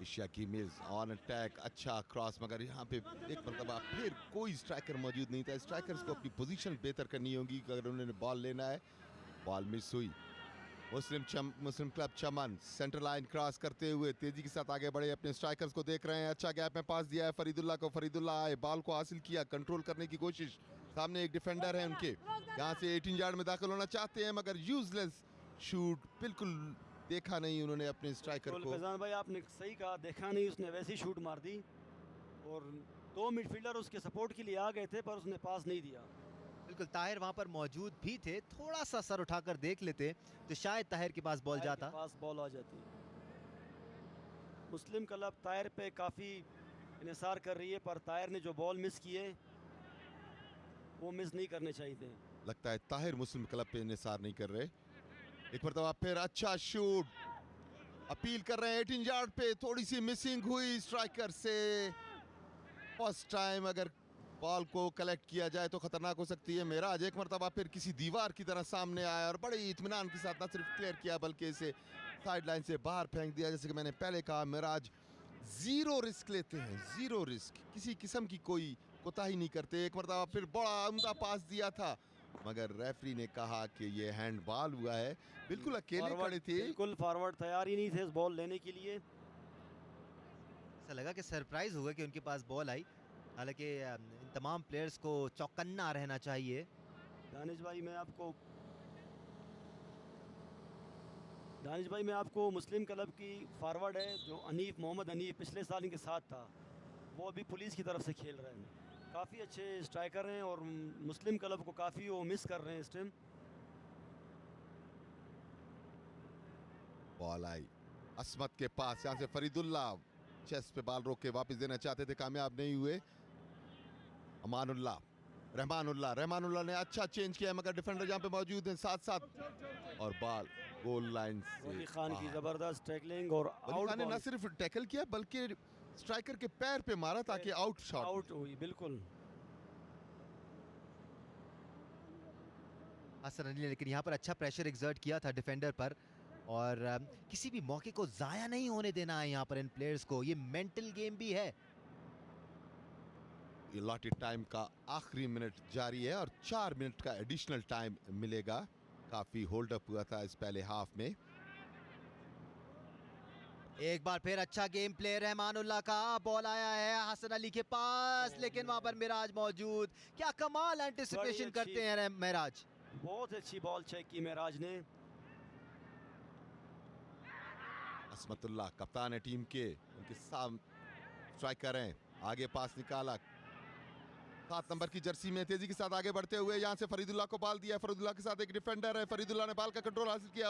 एशिया गेम्स ऑन अटैक, अच्छा क्रॉस, मगर यहाँ पे एक मरतबा फिर कोई स्ट्राइकर मौजूद नहीं था। स्ट्राइकर्स को अपनी पोजीशन बेहतर करनी होगी अगर उन्होंने बॉल लेना है। बॉल मिस हुई। मुस्लिम क्लब चमन सेंटर लाइन क्रॉस करते हुए तेजी के साथ आगे बढ़े, अपने स्ट्राइकर्स को देख रहे हैं। अच्छा गैप में पास दिया है फरीदुल्लाह को, फरीदुल्लाह आए, बॉल को हासिल किया, कंट्रोल करने की कोशिश। सामने एक डिफेंडर है उनके, यहाँ से 18 यार्ड में दाखिल होना चाहते हैं, मगर यूजलेस शूट, बिल्कुल देखा नहीं उन्होंने अपने स्ट्राइकर को। फैजान भाई आपने सही कहा, देखा नहीं, उसने वैसी शूट मार दी और 2 मिडफील्डर उसके सपोर्ट के लिए आ गए थे, पर उसने पास नहीं दिया। बिल्कुल, ताहिर वहां पर मौजूद भी थे, थोड़ा सा सर उठाकर देख लेते तो शायद ताहिर के पास बॉल जाता। पास बॉल आ जाती। मुस्लिम क्लब ताहिर पे काफ़ी इन्हिसार कर रही है, पर ताहिर ने जो बॉल मिस किए वो मिस नहीं करने चाहिए थे। लगता है ताहिर मुस्लिम क्लब पे इन्हिसार नहीं कर रहे। एक मरतबा फिर अच्छा शूट, अपील कर रहे हैं 18 यार्ड पे, थोड़ी सी मिसिंग हुई स्ट्राइकर से। फर्स्ट टाइम अगर बॉल को कलेक्ट किया जाए तो खतरनाक हो सकती है। मेराज एक मरतबा फिर किसी दीवार की तरह सामने आया और बड़े इत्मीनान के साथ न सिर्फ क्लियर किया बल्कि इसे साइड लाइन से बाहर फेंक दिया। जैसे कि मैंने पहले कहा, मेराज जीरो रिस्क लेते हैं, जीरो रिस्क, किसी किस्म की कोई कोताही नहीं करते। एक मरतबा फिर बड़ा उम्दा पास दिया था, मगर रेफरी ने कहा कि ये हैंडबॉल हुआ है। बिल्कुल अकेले खड़े थे, बिल्कुल फॉरवर्ड तैयार ही नहीं थे इस बॉल लेने के लिए। ऐसा लगा कि सरप्राइज हुआ कि उनके पास बॉल आई। हालांकि इन तमाम प्लेयर्स को चौकन्ना रहना चाहिए। दानिश भाई मैं आपको मुस्लिम क्लब की फॉरवर्ड है जो अनीफ, मोहम्मद अनीफ, पिछले साल इनके साथ था, वो अभी पुलिस की तरफ से खेल रहे हैं। काफ़ी अच्छे स्ट्राइकर हैं और मुस्लिम क्लब को काफ़ी वो मिस कर रहे हैं इस टाइम। बॉल आई असमत के पास, यहाँ से फरीदुल्लाह चेस्ट पे बॉल रोक के वापस देना चाहते थे, कामयाब नहीं हुए। रहमानुल्लाह ने अच्छा चेंज किया, मगर डिफेंडर यहाँ पे मौजूद हैं साथ साथ, और बॉल गोल लाइन से वली खान की जबरदस्त टैकलिंग और वली खान ने न सिर्फ टैकल किया बल्कि स्ट्राइकर के पैर पे मारा ताकि आउट हुई। बिल्कुल हसन अली ने लेकिन यहाँ पर अच्छा प्रेशर एक्सर्ट किया था डिफेंडर पर, और किसी भी मौके को ज़ाया नहीं होने देना है यहाँ पर इन प्लेयर्स को। ये मेंटल गेम भी है। अलॉटेड टाइम का आखिरी मिनट जारी है और 4 मिनट का एडिशनल टाइम मिलेगा। काफी होल्ड अप हुआ था इस पहले हाफ में। एक बार फिर अच्छा गेम प्ले रहमानुल्लाह का, बॉल आया है हसन अली के पास, लेकिन वहां पर मिराज मौजूद। क्या कमाल एंटिसिपेशन करते हैं मिराज। बहुत अच्छी बॉल चेक की मिराज ने। असमतुल्लाह कप्तान है टीम के, उनके साथ स्ट्राइकर हैं, आगे पास निकाला, 7 नंबर की जर्सी में तेजी के साथ आगे बढ़ते हुए यहाँ से फरीदुल्लाह को बॉल दिया। फरीदुल्लाह के साथ एक डिफेंडर है, फरीदुल्लाह ने बॉल का कंट्रोल हासिल किया,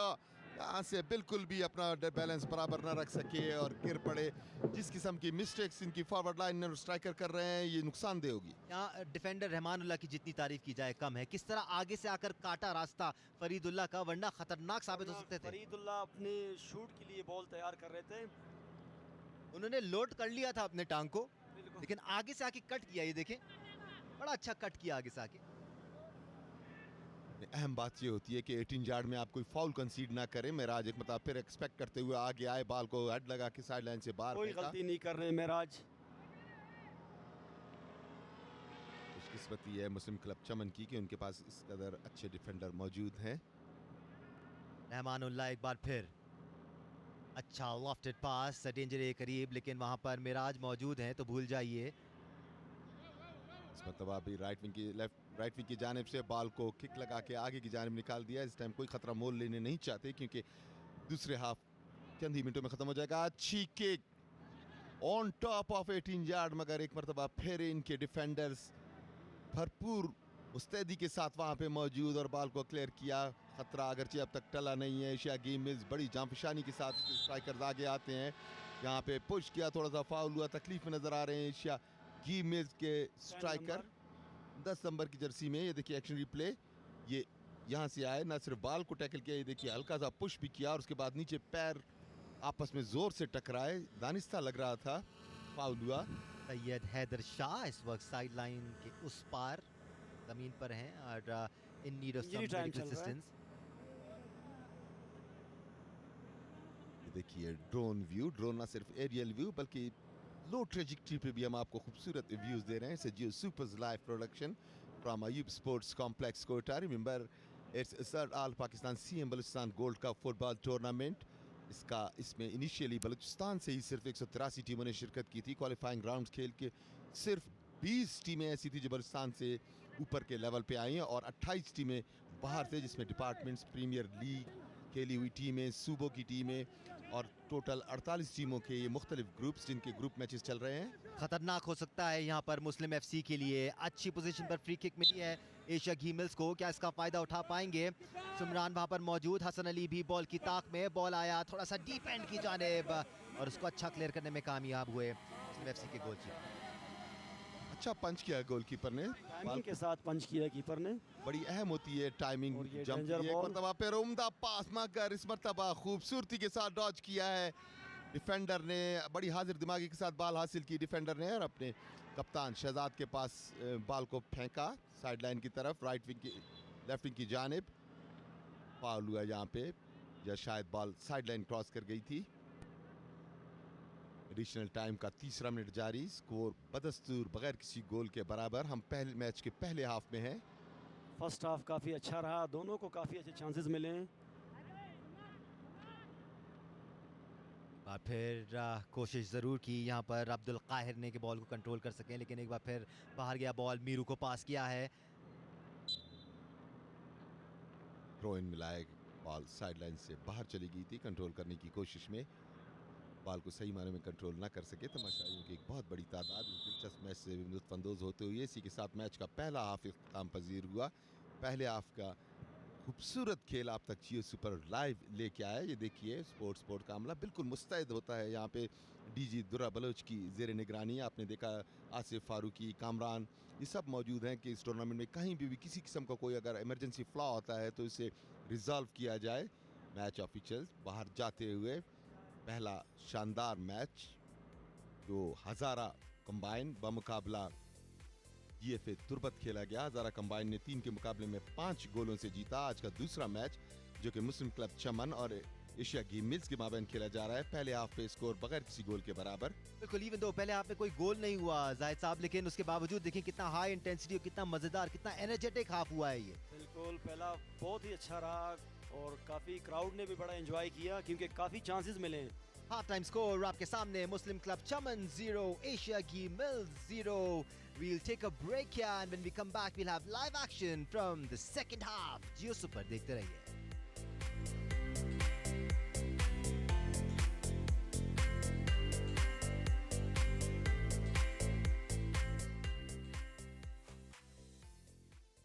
यहाँ से बिल्कुल भी अपना बैलेंस बराबर ना रख सके और गिर पड़े। जिस किस्म की मिस्टेक्स इनकी फॉरवर्ड लाइन और स्ट्राइकर कर रहे हैं, ये नुकसानदेह होगी। यहाँ डिफेंडर रहमानुल्लाह की जितनी तारीफ की जाए कम है। किस तरह आगे से आकर काटा रास्ता फरीदुल्लाह का, वरना खतरनाक साबित हो सकते थे। फरीदुल्लाह अपने शूट के लिए बॉल तैयार कर रहे थे, उन्होंने लोड कर लिया था अपने टांग को, लेकिन आगे से आके कट किया। ये देखें, बड़ा अच्छा कट किया आगे से आके। अहम बात ये होती है कि 18 यार्ड में आप कोई फाउल कंसीड ना करें। मेराज एक मतलब फिर एक्सपेक्ट करते हुए आगे आए, बॉल को हेड लगा के साइड लाइन से बाहर कोई गलती नहीं कर रहे मेराज। खुशकिस्मती है मुस्लिम क्लब चमन की कि उनके पास इस कदर अच्छे डिफेंडर मौजूद हैं। रहमानुल्लाह एक बार फिर अच्छा लॉफ्टेड पास, डेंजर के करीब, लेकिन वहां पर मिराज मौजूद हैं तो भूल जाइए। इस मरतबा भी राइट विंग की जानिब से बॉल को किक लगा के आगे की जानिब निकाल दिया। इस टाइम कोई खतरा मोल लेने नहीं चाहते क्योंकि दूसरे हाफ चंद ही मिनटों में खत्म हो जाएगा। अच्छी kick on top of 18 yard, मगर एक मरतबा फिर इनके डिफेंडर्स भरपूर मुस्तैदी के साथ वहां पे मौजूद और बॉल को क्लियर किया। खतरा अगरचे अब तक टला नहीं है। एशिया गेम मिल्स बड़ी जांफशानी के साथ स्ट्राइकर्स आगे आते हैं। यहाँ पे पुश किया, थोड़ा सा फाउल हुआ, तकलीफ में नजर आ रहे हैं एशिया गेम मिल्स के स्ट्राइकर 10 नंबर की जर्सी में। ये देखिए एक्शन रिप्ले, ये यहाँ से आए, ना सिर्फ बॉल को टैकल किया, ये देखिए हल्का सा पुश भी किया और उसके बाद नीचे पैर आपस में जोर से टकराए, दानिस्ता लग रहा था, फाउल हुआ। सैयद हैदर शाह इस वक्त साइड लाइन के उस पार जमीन पर हैं और in need of some Injury time medical चल रहा है। असिस्टेंस। देखिए ड्रोन व्यू, ड्रोन ना सिर्फ एरियल व्यू बल्कि लो ट्रेजेक्टरी पे भी हम आपको खूबसूरत व्यूज दे रहे हैं। Geo Super's live production from Ayub sports complex Quetta. Remember it's third all Pakistan CM Balochistan gold cup football tournament. इसमें इनिशियली बलूचिस्तान से ही सिर्फ 183 टीमों ने शिरकत की थी। क्वालिफाइंग राउंड खेल के सिर्फ 20 टीमें ऐसी थी जो बलूचिस्तान से ऊपर के लेवल पे आई हैं और 28 टीमें बाहर से, जिसमें डिपार्टमेंट्स, प्रीमियर लीग खेली हुई टीमें, सूबों की टीमें और टोटल 48 टीमों के ये मुख्तलिफ ग्रुप्स जिनके ग्रुप मैचेस चल रहे हैं। खतरनाक हो सकता है यहाँ पर मुस्लिम एफसी के लिए। अच्छी पोजीशन पर फ्री किक मिली है एशिया घीमिल्स को, क्या इसका फायदा उठा पाएंगे? सुमरान वहाँ पर मौजूद, हसन अली भी बॉल की ताक में, बॉल आया थोड़ा सा डीप एंड की जानिब और उसको अच्छा क्लियर करने में कामयाब हुए मुस्लिम एफसी के गोलकीपर। अच्छा पंच किया गोलकीपर ने, टाइमिंग के साथ पंच किया कीपर ने। बड़ी अहम होती है टाइमिंग और ये जंप danger की। एक ball। मरतबा फिर उम्दा पास मगर इस मरतबा खूबसूरती के साथ डॉज किया है डिफेंडर ने, बड़ी हाजिर दिमागी के साथ बॉल हासिल की डिफेंडर ने और अपने कप्तान शहजाद के पास बॉल को फेंका साइड लाइन की तरफ, राइट विंग की लेफ्ट विंग की जानिब। फाउल हुआ यहाँ पे, या शायद बॉल साइड लाइन क्रॉस कर गई थी। एडिशनल टाइम का तीसरा मिनट जारी, स्कोर बदस्तूर बगैर किसी गोल के बराबर। हम पहले मैच के पहले हाफ में हैं। फर्स्ट हाफ काफ़ी अच्छा रहा, दोनों को काफ़ी अच्छे चांसेस मिले हैं। बार फिर कोशिश ज़रूर की यहाँ पर अब्दुल काहिर ने कि बॉल को कंट्रोल कर सकें, लेकिन एक बार फिर बाहर गया बॉल, मीरू को पास किया है। थ्रो इन मिलाए, बॉल साइड लाइन से बाहर चली गई थी कंट्रोल करने की कोशिश में। बॉल को सही मायने में कंट्रोल ना कर सके तमाशाइयों की एक बहुत बड़ी तादाद इस दिलचस्प मैच से लुत्फानंदोज होते हुए इसी के साथ मैच का पहला हाफ इख्तिताम पजीर हुआ। पहले हाफ का खूबसूरत खेल आप तक जियो सुपर लाइव लेके आया। ये देखिए स्पोर्ट का अमला बिल्कुल मुस्तैद होता है। यहाँ पे डीजी दुर्रा बलोच की जेर निगरानी आपने देखा, आसिफ फारूकी, कामरान, ये सब मौजूद हैं कि इस टूर्नामेंट में कहीं भी किसी किस्म का कोई अगर इमरजेंसी फ्लॉ होता है तो इसे रिजॉल्व किया जाए। मैच ऑफिशियल्स बाहर जाते हुए पहला शानदार मैच जो हज़ारा कंबाइन बमुकाबला GFA तुर्बत खेला गया। हज़ारा कंबाइन ने 3 के मुकाबले में 5 गोलों से जीता। आज का दूसरा मैच जो कि मुस्लिम क्लब चमन और एशिया गेम मिल्स के माबैन खेला जा रहा है। पहले हाफ पे स्कोर बगैर किसी गोल के बराबर। बिल्कुल, इवन दो पहले हाफ में कोई गोल नहीं हुआ जाहिद साहब, लेकिन उसके बावजूद देखिए कितना हाई इंटेंसिटी और कितना मजेदार, कितना एनर्जेटिक हाफ हुआ है ये। बिल्कुल, पहला बहुत ही अच्छा रहा और काफ़ी क्राउड ने भी बड़ा एंजॉय किया क्योंकि काफ़ी चांसेस मिले हैं। हाफ टाइम स्कोर आपके सामने, मुस्लिम club Chaman 0, Asia game mills 0. We'll take a break here and when we come back we'll have live action from the second half. Jio super देखते रहिए।